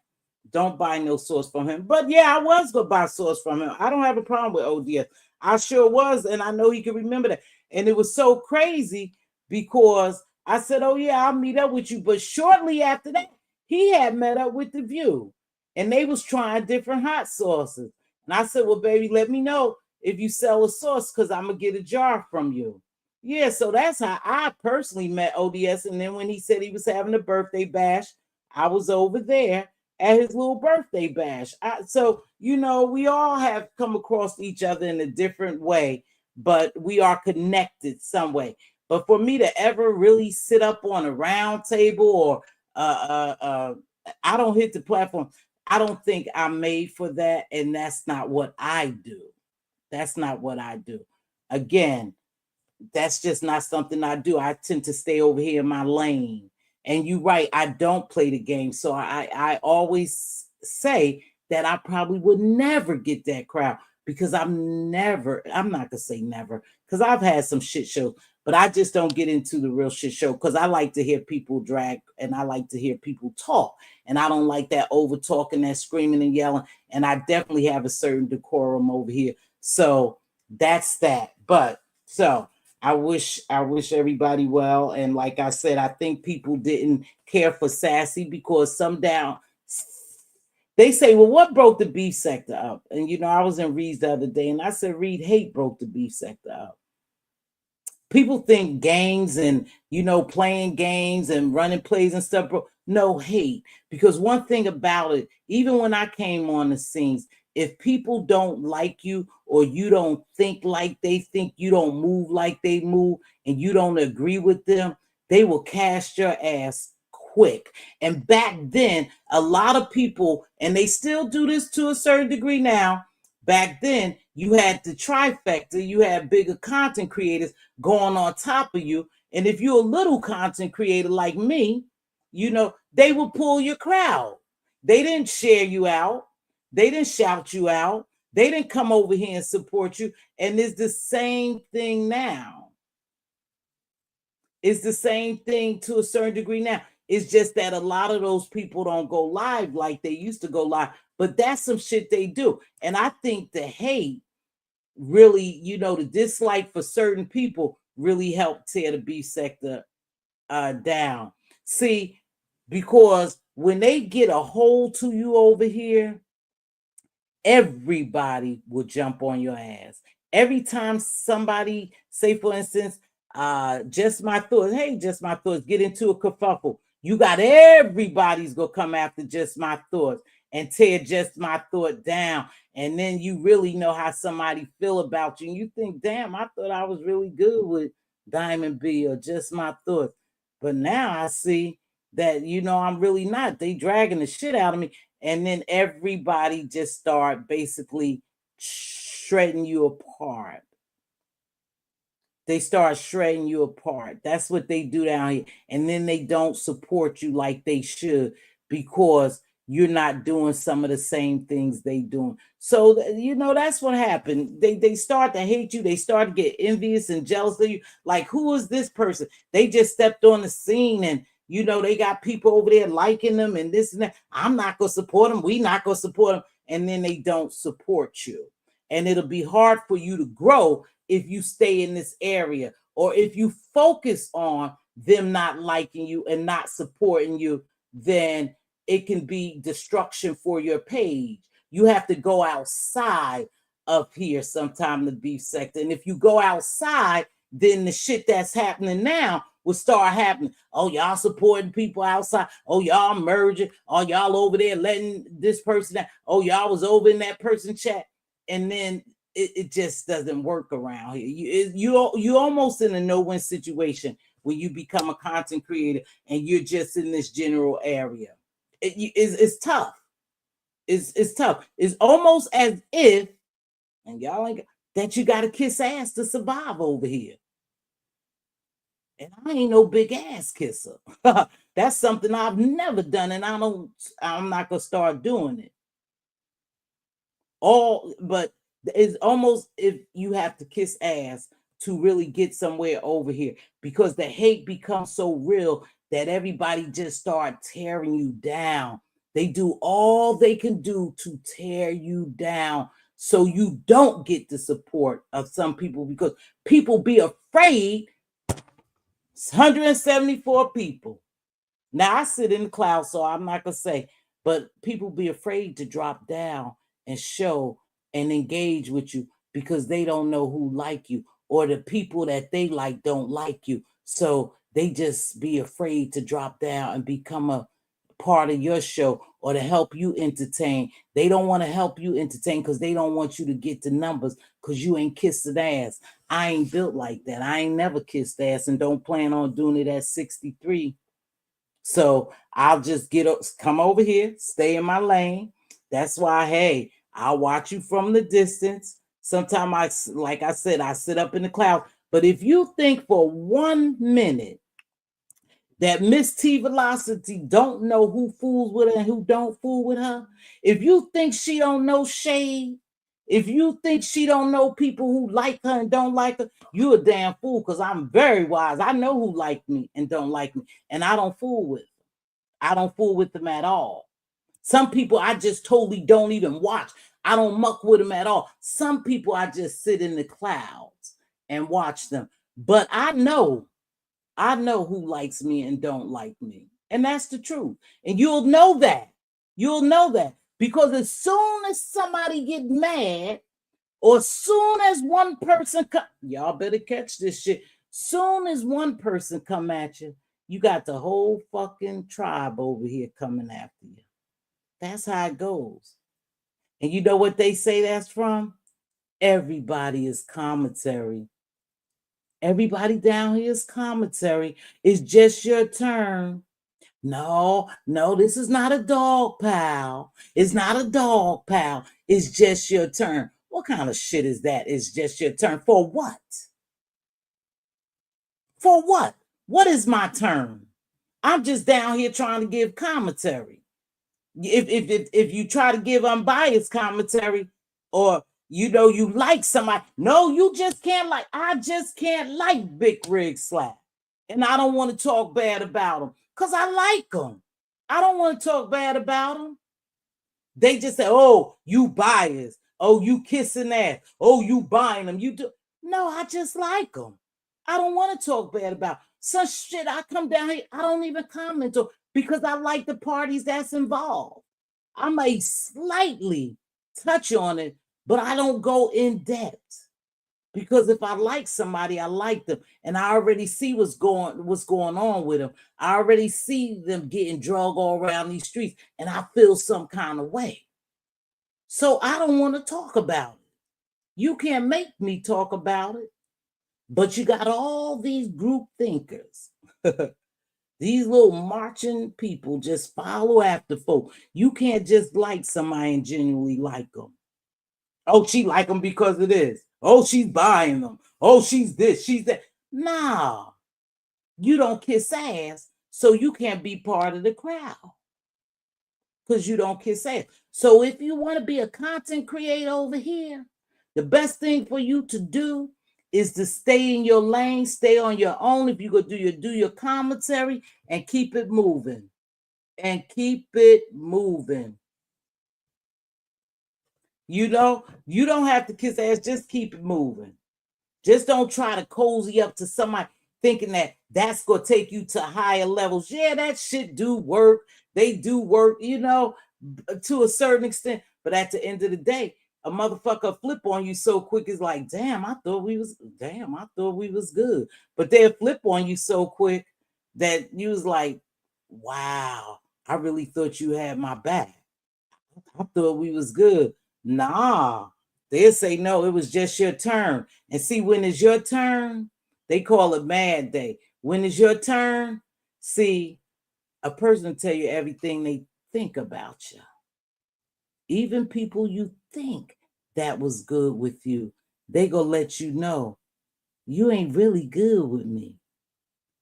Don't buy no source from him. But yeah, I was going to buy source from him. I don't have a problem with ODS. I sure was. And I know he can remember that. And it was so crazy because I said, oh yeah, I'll meet up with you. But shortly after that, he had met up with The View. And they was trying different hot sauces. And I said, well, baby, let me know if you sell a sauce because I'm going to get a jar from you. Yeah, so that's how I personally met ODS. And then when he said he was having a birthday bash, I was over there at his little birthday bash. So, you know, we all have come across each other in a different way, but we are connected some way. But for me to ever really sit up on a round table or I don't hit the platform. I don't think I'm made for that. And that's not what I do. That's not what I do. Again, that's just not something I do. I tend to stay over here in my lane. And you're right, I don't play the game. So I always say that I probably would never get that crowd because I'm not gonna say never, because I've had some shit shows, but I just don't get into the real shit show because I like to hear people drag and I like to hear people talk. And I don't like that over talking, that screaming and yelling. And I definitely have a certain decorum over here. So that's that. But so I wish everybody well. And like I said, I think people didn't care for Sassy because they say, well, what broke the beef sector up? And, you know, I was in Reed's the other day and I said, Reed, hate broke the beef sector up. People think games and, you know, playing games and running plays and stuff, bro. No, hate. Because one thing about it, even when I came on the scenes, if people don't like you or you don't think like they think, you don't move like they move, and you don't agree with them, they will cast your ass quick. And back then, a lot of people, and they still do this to a certain degree now, back then, you had the trifecta, you had bigger content creators going on top of you. And if you're a little content creator like me, you know, they will pull your crowd. They didn't share you out. They didn't shout you out. They didn't come over here and support you. And it's the same thing now. It's the same thing to a certain degree now. It's just that a lot of those people don't go live like they used to go live. But that's some shit they do. And I think the hate really, you know, the dislike for certain people really helped tear the beef sector down. See, because when they get a hold to you over here, everybody will jump on your ass. Every time somebody, say for instance, Just My Thoughts, hey, Just My Thoughts, get into a kerfuffle, you got everybody's gonna come after Just My Thoughts and tear Just My Thought down. And then you really know how somebody feel about you. And you think, damn, I thought I was really good with Diamond B or Just My Thoughts. But now I see that, you know, I'm really not. They dragging the shit out of me. And then everybody just start basically shredding you apart. They start shredding you apart. That's what they do down here. And then they don't support you like they should because you're not doing some of the same things they doing. So, you know, that's what happened. They start to hate you. They start to get envious and jealous of you. Like, who is this person? They just stepped on the scene and, you know, they got people over there liking them and this and that. I'm not going to support them. We not going to support them. And then they don't support you. And it'll be hard for you to grow if you stay in this area, or if you focus on them not liking you and not supporting you, then it can be destruction for your page. You have to go outside of here sometime, the beef sector. And if you go outside, then the shit that's happening now will start happening. Oh, y'all supporting people outside. Oh, y'all merging. Oh, y'all over there letting this person down. Oh, y'all was over in that person chat. And then it just doesn't work around here. You almost in a no-win situation when you become a content creator and you're just in this general area. It's tough. It's tough. It's almost as if, and y'all ain't that you got to kiss ass to survive over here. And I ain't no big ass kisser. That's something I've never done, and I'm not gonna start doing it. But it's almost if you have to kiss ass to really get somewhere over here, because the hate becomes so real that everybody just start tearing you down. They do all they can do to tear you down so you don't get the support of some people, because people be afraid. 174 people. Now I sit in the cloud, so I'm not gonna say, but people be afraid to drop down and show and engage with you because they don't know who like you, or the people that they like don't like you. So they just be afraid to drop down and become a part of your show or to help you entertain. They don't want to help you entertain because they don't want you to get the numbers because you ain't kissing ass. I ain't built like that. I ain't never kissed ass and don't plan on doing it at 63. So I'll just come over here, stay in my lane. That's why, hey, I'll watch you from the distance. Sometimes like I said, I sit up in the cloud. But if you think for 1 minute that Mz.Teavalocity don't know who fools with her and who don't fool with her, if you think she don't know shade, if you think she don't know people who like her and don't like her, you a damn fool, because I'm very wise. I know who like me and don't like me, and I don't fool with them. I don't fool with them at all. Some people I just totally don't even watch. I don't muck with them at all. Some people I just sit in the clouds and watch them. But I know who likes me and don't like me. And that's the truth. And you'll know that. You'll know that. Because as soon as somebody get mad, or soon as one person y'all better catch this shit. Soon as one person come at you, you got the whole fucking tribe over here coming after you. That's how it goes. And you know what they say that's from? Everybody is commentary. Everybody down here is commentary. It's just your turn. No, this is not a dog pal. It's not a dog pal. It's just your turn. What kind of shit is that? It's just your turn. For what? For what? What is my turn? I'm just down here trying to give commentary. If you try to give unbiased commentary, or you like somebody, no, you just can't like. I just can't like Big Rig Slap, and I don't want to talk bad about them because I like them. I don't want to talk bad about them. They just say, "Oh, you biased. Oh, you kissing ass. Oh, you buying them. You do." No, I just like them. I don't want to talk bad about some shit. I come down here, I don't even comment on, because I like the parties that's involved. I may slightly touch on it, but I don't go in depth. Because if I like somebody, I like them, and I already see what's going on with them. I already see them getting drugged all around these streets, and I feel some kind of way. So I don't want to talk about it. You can't make me talk about it. But you got all these group thinkers. These little marching people just follow after folk. You can't just like somebody and genuinely like them. Oh, she like them because of this. Oh, she's buying them. Oh, she's this, she's that. Nah, you don't kiss ass, so you can't be part of the crowd because you don't kiss ass. So if you want to be a content creator over here, the best thing for you to do is to stay in your lane, stay on your own. If you go do your commentary and keep it moving. And keep it moving. You don't have to kiss ass, just keep it moving. Just don't try to cozy up to somebody thinking that that's going to take you to higher levels. Yeah, that shit do work. They do work, to a certain extent. But at the end of the day, a motherfucker flip on you so quick, it's like, damn, I thought we was good. But they'll flip on you so quick that you was like, wow, I really thought you had my back. I thought we was good. Nah, they'll say, no, it was just your turn. And see, when it's your turn, they call it mad day. When it's your turn, see, a person tell you everything they think about you. Even people you think that was good with you, they gonna let you know you ain't really good with me.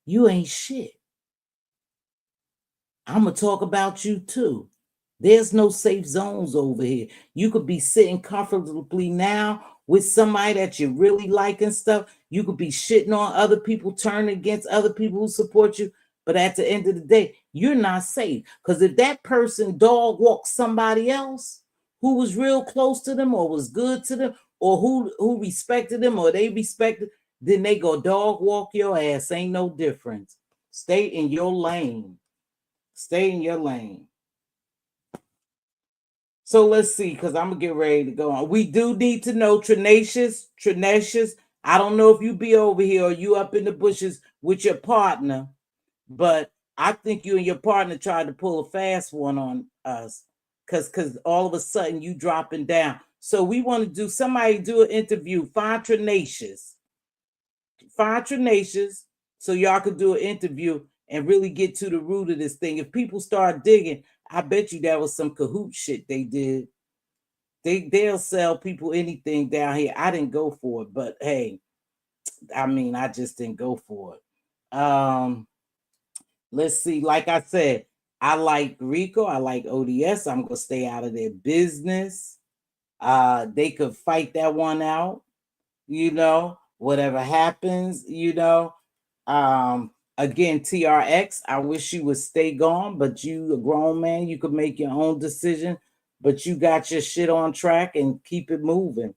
You ain't shit. I'm gonna talk about you too. There's no safe zones over here. You could be sitting comfortably now with somebody that you really like and stuff. You could be shitting on other people, turning against other people who support you. But at the end of the day, you're not safe. Because if that person dog walks somebody else who was real close to them or was good to them or who respected them or they respected, then they go dog walk your ass. Ain't no difference. Stay in your lane. Stay in your lane. So let's see, because I'm gonna get ready to go on. We do need to know, Tranawho. I don't know if you be over here or you up in the bushes with your partner, but I think you and your partner tried to pull a fast one on us, because all of a sudden you dropping down. So we want to do somebody do an interview. Find Tranawho, so y'all could do an interview and really get to the root of this thing. If people start digging, I bet you that was some cahoot shit they did. They'll sell people anything down here. I didn't go for it, but hey, I mean, I just didn't go for it. Let's see. Like I said, I like Rico. I like ODS. I'm gonna stay out of their business. They could fight that one out. Whatever happens. Again, TRX, I wish you would stay gone, but you a grown man, you could make your own decision, but you got your shit on track and keep it moving.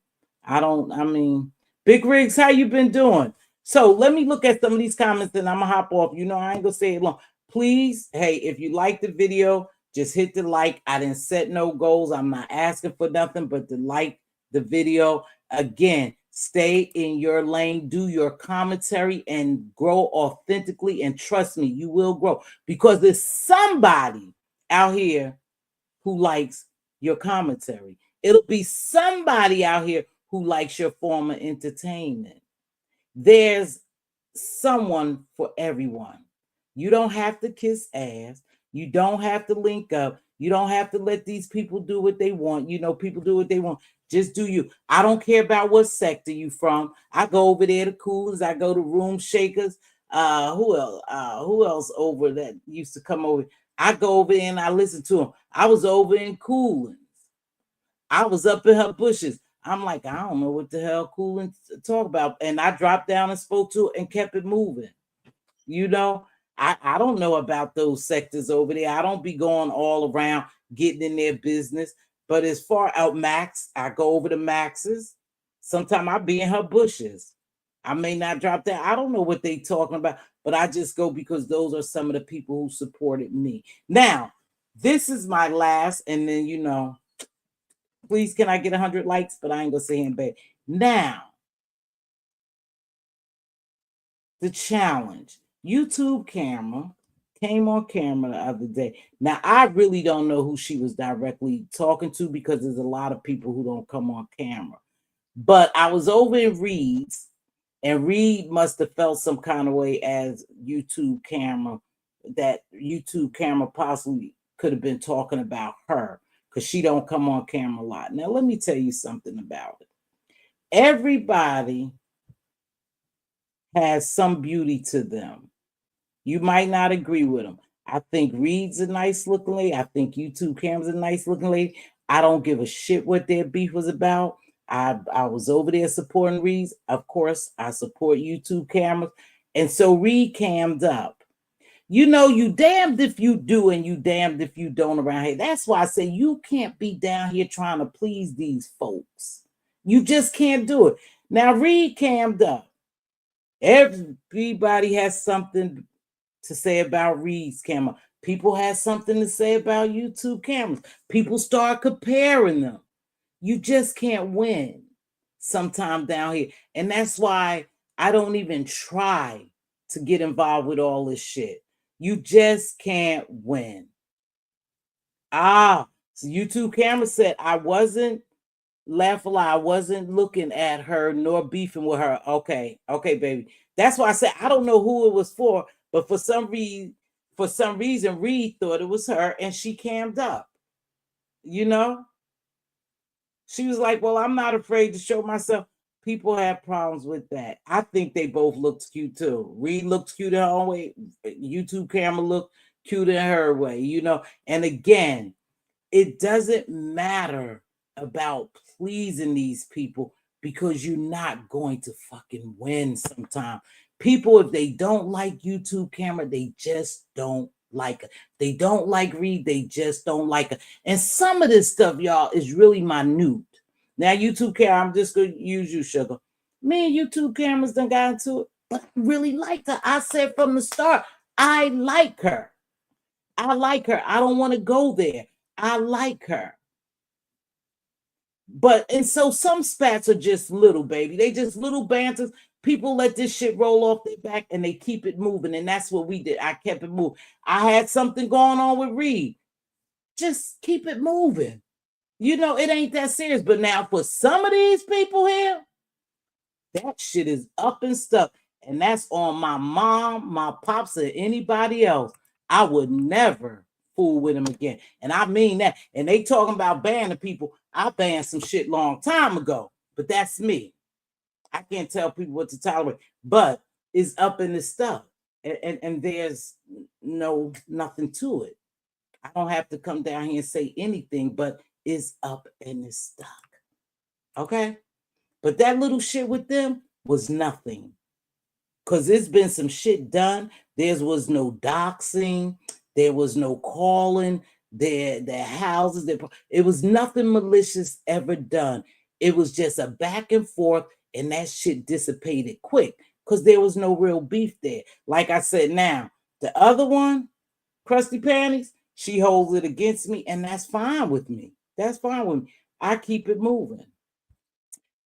Big Rigs, how you been doing? So let me look at some of these comments and I'm gonna hop off. I ain't gonna say it long. Please, hey, if you like the video, just hit the like. I didn't set no goals. I'm not asking for nothing but to like the video. Again, stay in your lane, do your commentary, and grow authentically. And trust me, you will grow because there's somebody out here who likes your commentary. It'll be somebody out here who likes your form of entertainment. There's someone for everyone. You don't have to kiss ass. You don't have to link up. You don't have to let these people do what they want. People do what they want. Just do you. I don't care about what sector you from. I go over there to Coolers. I go to Room Shakers. Who else? Who else over that used to come over? I go over there and I listen to them. I was over in Coolins. I was up in her bushes. I'm like, I don't know what the hell Coolins talk about. And I dropped down and spoke to it and kept it moving. I don't know about those sectors over there. I don't be going all around getting in their business. But as far out Max, I go over to Max's. Sometimes I be in her bushes. I may not drop that. I don't know what they talking about, but I just go because those are some of the people who supported me. Now, this is my last, and then please can I get 100 likes? But I ain't gonna say him back. Now, the challenge. YouTube camera came on camera the other day. Now, I really don't know who she was directly talking to because there's a lot of people who don't come on camera. But I was over in Reed's, and Reed must have felt some kind of way as YouTube camera, that YouTube camera possibly could have been talking about her because she don't come on camera a lot. Now, let me tell you something about it. Everybody has some beauty to them. You might not agree with them. I think Reed's a nice looking lady. I think YouTube Cam's a nice looking lady. I don't give a shit what their beef was about. I was over there supporting Reed's. Of course, I support YouTube cameras. And so Reed cammed up. You damned if you do and you damned if you don't around here. That's why I say you can't be down here trying to please these folks. You just can't do it. Now, Reed cammed up. Everybody has something to say about Reed's camera. People have something to say about YouTube cameras. People start comparing them. You just can't win sometime down here. And that's why I don't even try to get involved with all this shit. You just can't win. So YouTube camera said I wasn't I wasn't looking at her nor beefing with her. Okay, baby. That's why I said I don't know who it was for, but for some reason, Reed thought it was her and she cammed up. She was like, well, I'm not afraid to show myself. People have problems with that. I think they both looked cute too. Reed looked cute in her own way. YouTube camera looked cute in her way, you know. And again, it doesn't matter about pleasing these people because you're not going to fucking win sometimes. People, if they don't like YouTube camera, they just don't like it. They don't like Reed, they just don't like it. And some of this stuff, y'all, is really minute. Now, YouTube camera, I'm just going to use you, Sugar. Me and YouTube cameras done got into it, but I really like her. I said from the start, I like her. I like her. I don't want to go there. I like her. But and so some spats are just little, baby. They just little banters. People let this shit roll off their back and they keep it moving. And that's what we did. I kept it moving. I had something going on with Reed. Just keep it moving. You know, it ain't that serious. But now for some of these people here, that shit is up and stuff. And that's on my mom, my pops, or anybody else. I would never fool with them again. And I mean that. And they talking about banning people. I banned some shit long time ago. But that's me. I can't tell people what to tolerate. But it's up in the stuff. And there's nothing to it. I don't have to come down here and say anything, but it's up in the stuff. Okay? But that little shit with them was nothing. Because there's been some shit done. There was no doxing. There was no calling. Their houses. It was nothing malicious ever done. It was just a back and forth, and that shit dissipated quick because there was no real beef there. Like I said, now, the other one, Krusty Panties, she holds it against me, and that's fine with me. That's fine with me. I keep it moving.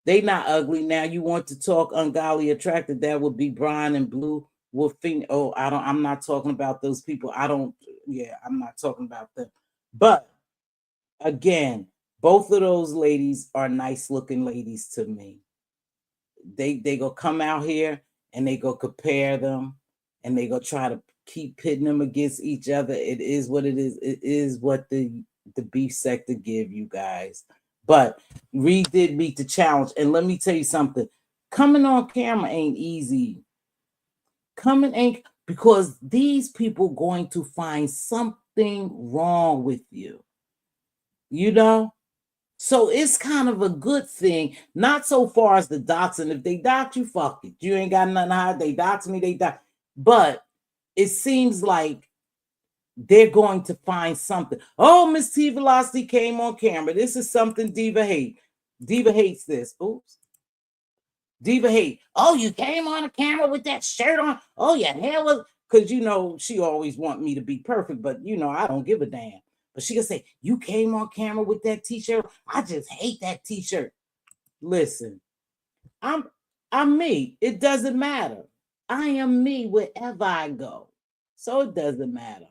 They not ugly. Now you want to talk ungodly attracted, that would be Brian and Blue Wolfing. Oh, I'm not talking about those people. I'm not talking about them. But again, both of those ladies are nice looking ladies to me. They go come out here and they go compare them and they go try to keep pitting them against each other. It is what it is. It is what the beef sector give you guys. But Reed did meet the challenge. And let me tell you something. Coming on camera ain't easy. Coming ain't, because these people going to find something wrong with you. You know? So it's kind of a good thing. Not so far as the doxing. If they dox you, fuck it. You ain't got nothing to hide. They dox me, they dox. But it seems like they're going to find something. Oh, Mz.Teavalocity came on camera. This is something Diva hates. Diva hates this. Oops. Diva hate. Oh, you came on the camera with that shirt on. Oh, your hair was, because she always want me to be perfect, but I don't give a damn. But she can say, you came on camera with that t-shirt. I just hate that t-shirt. Listen, I'm me. It doesn't matter. I am me wherever I go. So it doesn't matter.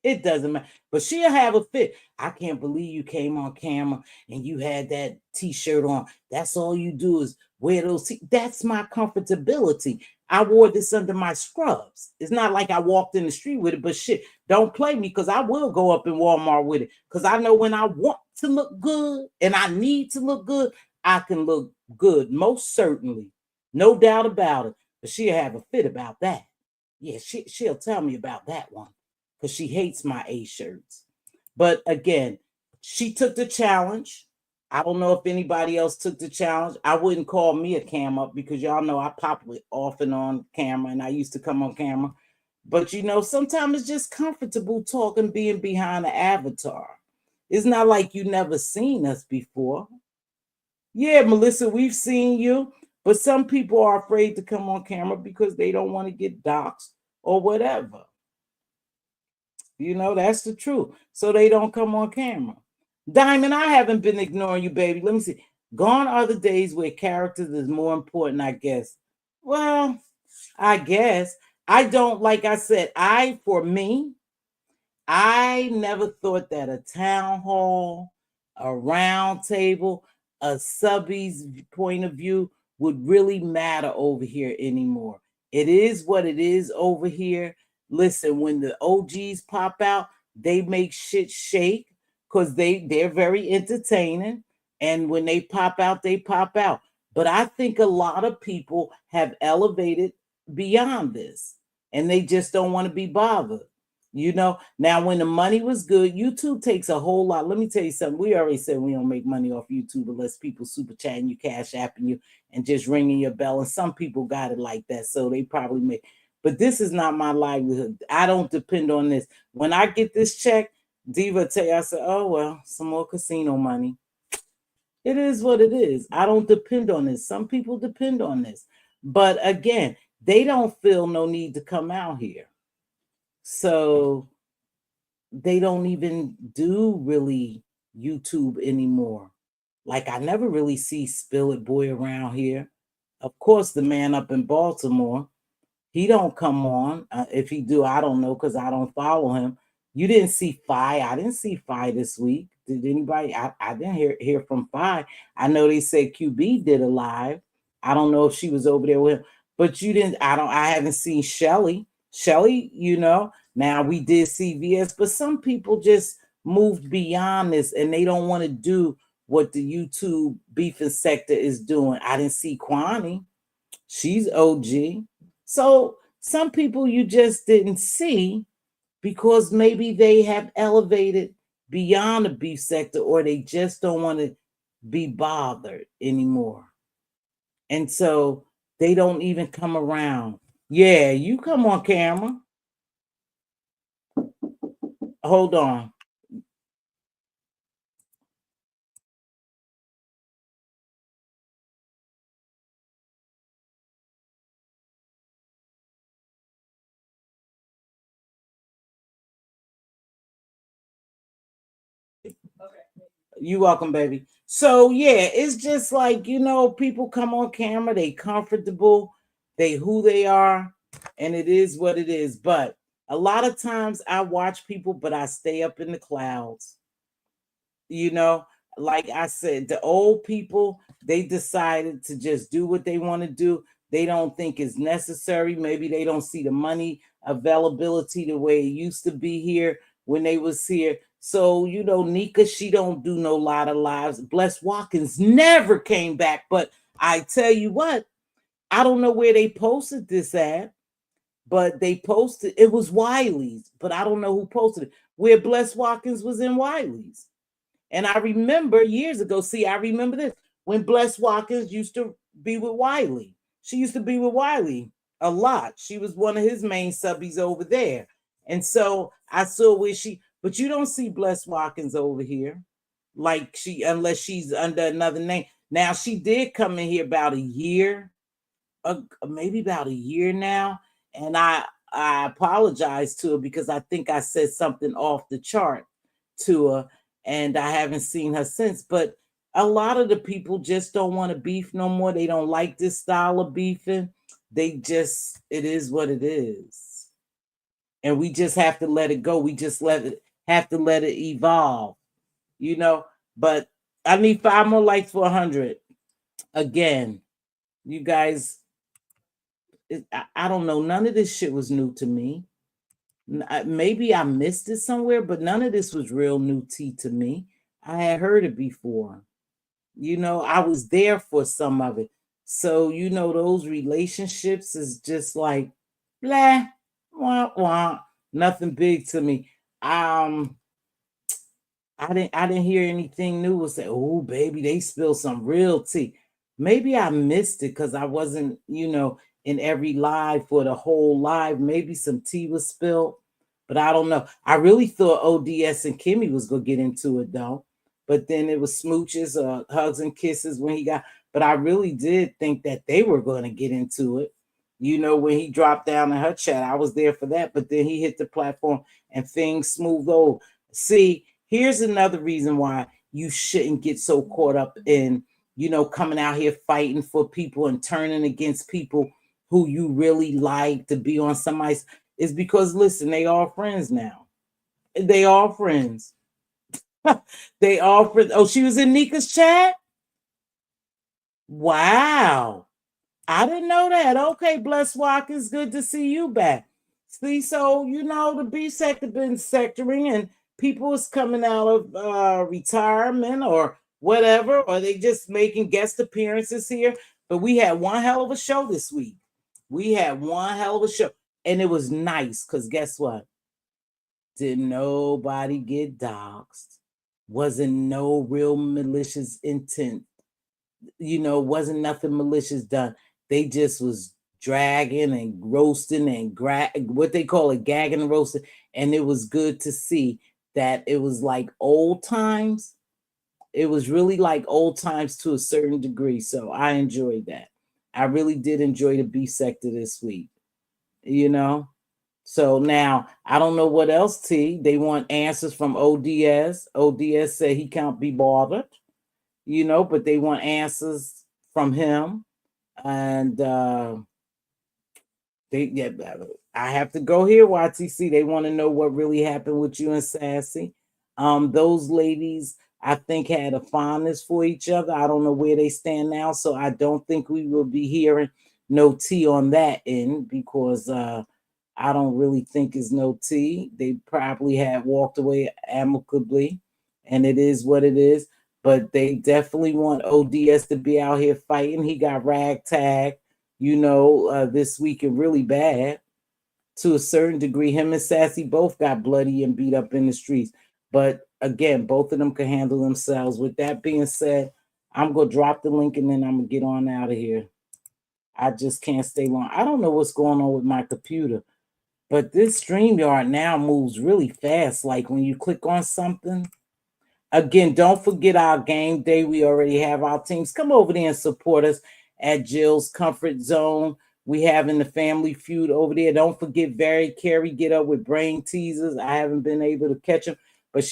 It doesn't matter. But she'll have a fit. I can't believe you came on camera and you had that t-shirt on. That's all you do is wear those. That's my comfortability. I wore this under my scrubs. It's not like I walked in the street with it, but shit, don't play me because I will go up in Walmart with it. Because I know when I want to look good and I need to look good, I can look good, most certainly. No doubt about it. But she'll have a fit about that. Yeah, she'll tell me about that one. Because she hates my A shirts. But again, she took the challenge. I don't know if anybody else took the challenge. I wouldn't call me a cam up because y'all know I pop it off and on camera and I used to come on camera. But sometimes it's just comfortable talking, being behind the avatar. It's not like you never seen us before. Yeah, Melissa, we've seen you. But some people are afraid to come on camera because they don't want to get doxxed or whatever. That's the truth. So they don't come on camera. Diamond, I haven't been ignoring you, baby. Let me see. Gone are the days where characters is more important, I guess. Well, I guess. I don't, like I said, for me, I never thought that a town hall, a round table, a subby's point of view would really matter over here anymore. It is what it is over here. Listen, when the OGs pop out, they make shit shake because they're very entertaining. And when they pop out, they pop out. But I think a lot of people have elevated beyond this and they just don't want to be bothered. Now when the money was good, YouTube takes a whole lot. Let me tell you something. We already said we don't make money off YouTube unless people super chatting you, cash apping you, and just ringing your bell. And some people got it like that, so they probably make. But this is not my livelihood. I don't depend on this. When I get this check, Diva tell you, I said, oh well, some more casino money. It is what it is. I don't depend on this. Some people depend on this. But again, they don't feel no need to come out here. So they don't even do really YouTube anymore. Like I never really see Spill It Boy around here. Of course, the man up in Baltimore, he don't come on. If he do, I don't know because I don't follow him. You didn't see Fi. I didn't see Fi this week. Did anybody? I didn't hear from Fi. I know they said QB did a live. I don't know if she was over there with him, but you didn't. I haven't seen Shelly. Shelly, now we did see VS, but some people just moved beyond this and they don't want to do what the YouTube beef and Sectah is doing. I didn't see Kwani. She's OG. So some people you just didn't see because maybe they have elevated beyond the beef sector or they just don't want to be bothered anymore. And so they don't even come around. Yeah, you come on camera. Hold on. You welcome, baby. So yeah, it's just like people come on camera, they comfortable, they who they are, and it is what it is. But a lot of times I watch people, but I stay up in the clouds. Like I said, the old people, they decided to just do what they want to do. They don't think it's necessary. Maybe they don't see the money availability the way it used to be here when they was here. So, Nika, she don't do no lot of lives. Bless Watkins never came back. But I tell you what, I don't know where they posted this at, but they posted, it was Wiley's, but I don't know who posted it. Where Bless Watkins was in Wiley's. And I remember years ago, I remember this, when Bless Watkins used to be with Wiley. She used to be with Wiley a lot. She was one of his main subbies over there. And so I saw but you don't see Bless Watkins over here, unless she's under another name. Now, she did come in here about a year, maybe about a year now. And I apologize to her because I think I said something off the chart to her and I haven't seen her since. But a lot of the people just don't want to beef no more. They don't like this style of beefing. It is what it is. And we just have to let it go. We just have to let it evolve, But I need 5 more likes for 100. Again, you guys, I don't know. None of this shit was new to me. Maybe I missed it somewhere, but none of this was real new tea to me. I had heard it before. I was there for some of it. So, those relationships is just like, blah, wah, wah, nothing big to me. I didn't hear anything new. Was say, oh baby, they spilled some real tea. Maybe I missed it because I wasn't, in every live for the whole live. Maybe some tea was spilled, but I don't know. I really thought ODS and Kimmy was gonna get into it though, but then it was smooches, hugs and kisses when he got. But I really did think that they were going to get into it. When he dropped down in her chat, I was there for that. But then he hit the platform and things smoothed over. See, here's another reason why you shouldn't get so caught up in, coming out here fighting for people and turning against people who you really like to be on somebody's, is because, listen, they all friends now. They all friends. They all friends. Oh, she was in Nika's chat? Wow. I didn't know that. Okay, Bless Watkins, good to see you back. See, so the B sector been sectoring and people is coming out of retirement or whatever, or they just making guest appearances here. But we had one hell of a show this week. We had one hell of a show. And it was nice because guess what? Did nobody get doxxed? Wasn't no real malicious intent. Wasn't nothing malicious done. They just was dragging and roasting and what they call it, gagging and roasting. And it was good to see that it was like old times. It was really like old times to a certain degree. So I enjoyed that. I really did enjoy the B sector this week, you know. So now I don't know what else, T. They want answers from ODS. ODS said he can't be bothered, but they want answers from him. And yeah, I have to go here, YTC. They want to know what really happened with you and Sassy. Those ladies, I think, had a fondness for each other. I don't know where they stand now, so I don't think we will be hearing no tea on that end because I don't really think it's no tea. They probably had walked away amicably, and it is what it is. But they definitely want ODS to be out here fighting. He got ragtag, this weekend really bad to a certain degree. Him and Sassy both got bloody and beat up in the streets. But again, both of them can handle themselves. With that being said, I'm going to drop the link and then I'm going to get on out of here. I just can't stay long. I don't know what's going on with my computer, but this StreamYard now moves really fast. Like when you click on something. Again, don't forget our game day. We already have our teams. Come over there and support us at Jill's Comfort Zone. We having the Family Feud over there. Don't forget Very Carey get up with brain teasers. I haven't been able to catch him, but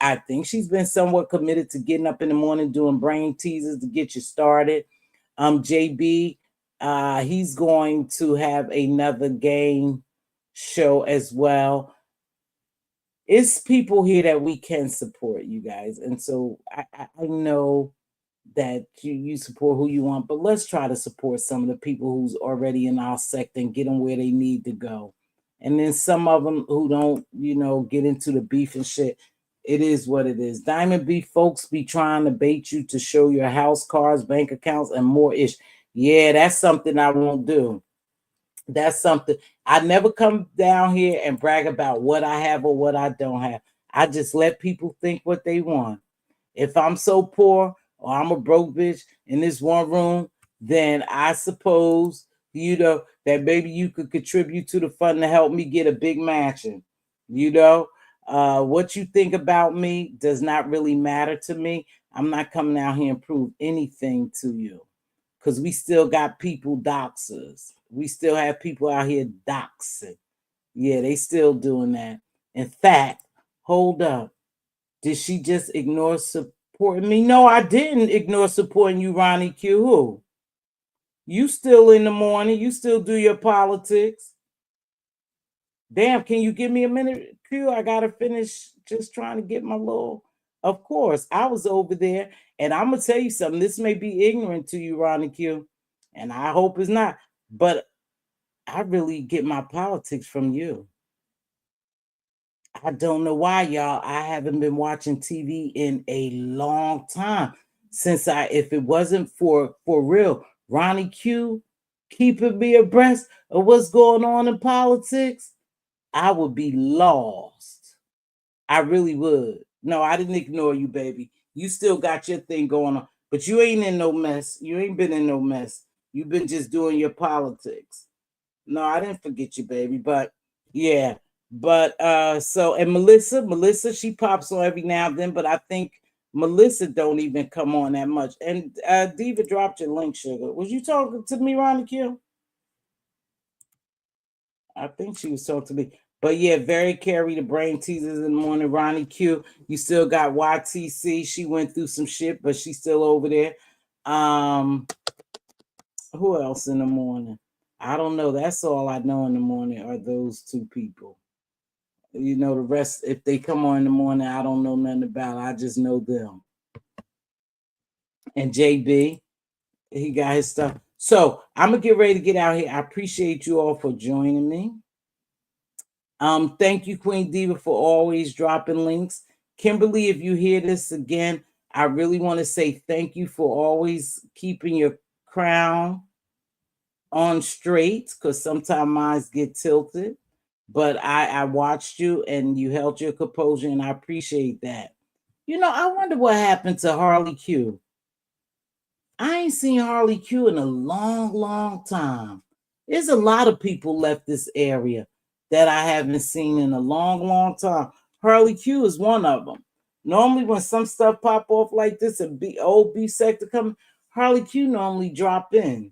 I think she's been somewhat committed to getting up in the morning doing brain teasers to get you started. JB, he's going to have another game show as well. It's people here that we can support, you guys. And so I know that you support who you want, but let's try to support some of the people who's already in our sector and get them where they need to go. And then some of them who don't, get into the beef and shit. It is what it is. Diamond Beef folks be trying to bait you to show your house, cars, bank accounts, and more ish. Yeah, that's something I won't do. That's something I never come down here and brag about what I have or what I don't have. I just let people think what they want. If I'm so poor or I'm a broke bitch in this one room, then I suppose that maybe you could contribute to the fund to help me get a big mansion. What you think about me does not really matter to me. I'm not coming out here and prove anything to you because we still got people doxers. We still have people out here doxing. Yeah, they still doing that. In fact, hold up. Did she just ignore supporting me? No, I didn't ignore supporting you, Ronnie Q. Who? You still in the morning. You still do your politics. Damn, can you give me a minute, Q? I gotta finish just trying to get my little. Of course, I was over there, and I'm gonna tell you something. This may be ignorant to you, Ronnie Q, and I hope it's not. But I really get my politics from you. I don't know why, y'all. I haven't been watching TV in a long time since if it wasn't for real, Ronnie Q keeping me abreast of what's going on in politics, I would be lost. I really would. No, I didn't ignore you, baby. You still got your thing going on, but you ain't in no mess. You ain't been in no mess. You've been just doing your politics. No, I didn't forget you, baby. But yeah. But so and Melissa, she pops on every now and then, but I think Melissa don't even come on that much. And Diva dropped your link, sugar. Was you talking to me, Ronnie Q? I think she was talking to me. But yeah, very carry the brain teasers in the morning. Ronnie Q, you still got YTC. She went through some shit, but she's still over there. Who else in the morning? I don't know. That's all I know in the morning are those two people. The rest, if they come on in the morning, I don't know nothing about. I just know them. And JB, he got his stuff. So I'm gonna get ready to get out here. I appreciate you all for joining me. Thank you, Queen Diva, for always dropping links. Kimberly, if you hear this again, I really want to say thank you for always keeping your crown on straight, because sometimes mine get tilted. But I watched you and you held your composure, and I appreciate that. I wonder what happened to Harley Q. I ain't seen Harley Q in a long, long time. There's a lot of people left this area that I haven't seen in a long, long time. Harley Q is one of them. Normally, when some stuff pop off like this, and old B sector come, Harley Q normally drop in.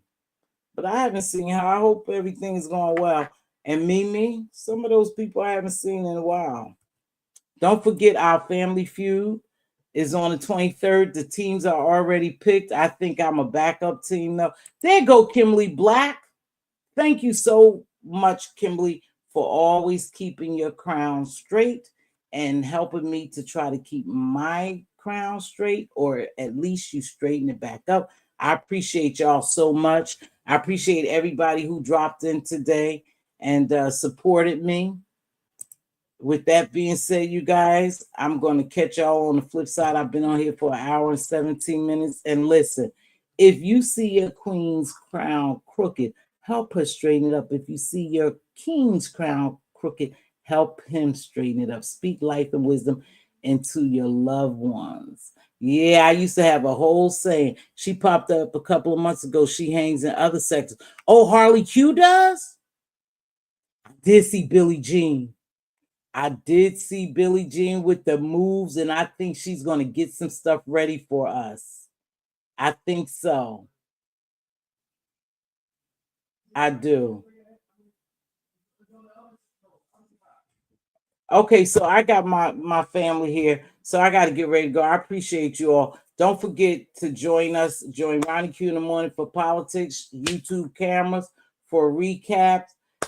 But I haven't seen her. I hope everything is going well. And Mimi, some of those people I haven't seen in a while. Don't forget our family feud is on the 23rd. The teams are already picked. I think I'm a backup team though. There go Kimberly Black. Thank you so much, Kimberly, for always keeping your crown straight and helping me to try to keep my crown straight, or at least you straighten it back up. I appreciate y'all so much. I appreciate everybody who dropped in today and supported me. With that being said, you guys, I'm going to catch y'all on the flip side. I've been on here for an hour and 17 minutes. And listen, if you see your queen's crown crooked, help her straighten it up. If you see your king's crown crooked, help him straighten it up. Speak life and wisdom into your loved ones. Yeah, I used to have a whole saying. She popped up a couple of months ago. She hangs in other sectors. Oh, Harley Q does? I did see Billie Jean. I did see Billie Jean with the moves, and I think she's going to get some stuff ready for us. I think so. I do. Okay, so I got my family here, so I got to get ready to go. I appreciate you all. Don't forget to join us. Join Ronnie Q in the morning for politics, YouTube cameras for recaps,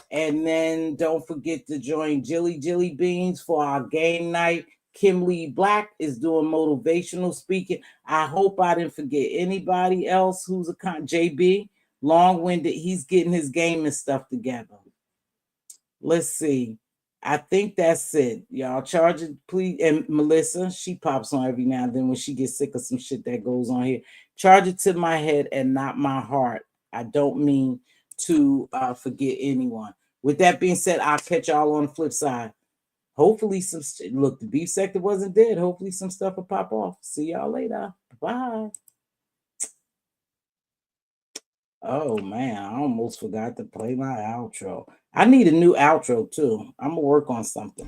and then don't forget to join Jilly Beans for our game night. Kimberly Black is doing motivational speaking. I hope I didn't forget anybody else who's a JB long-winded. He's getting his game and stuff together. Let's see. I think that's it. Y'all charge it, please. And Melissa, she pops on every now and then when she gets sick of some shit that goes on here. Charge it to my head and not my heart. I don't mean to forget anyone. With that being said, I'll catch y'all on the flip side. Hopefully, look, the beef sector wasn't dead. Hopefully, some stuff will pop off. See y'all later. Bye. Oh man, I almost forgot to play my outro. I need a new outro too. I'm gonna work on something.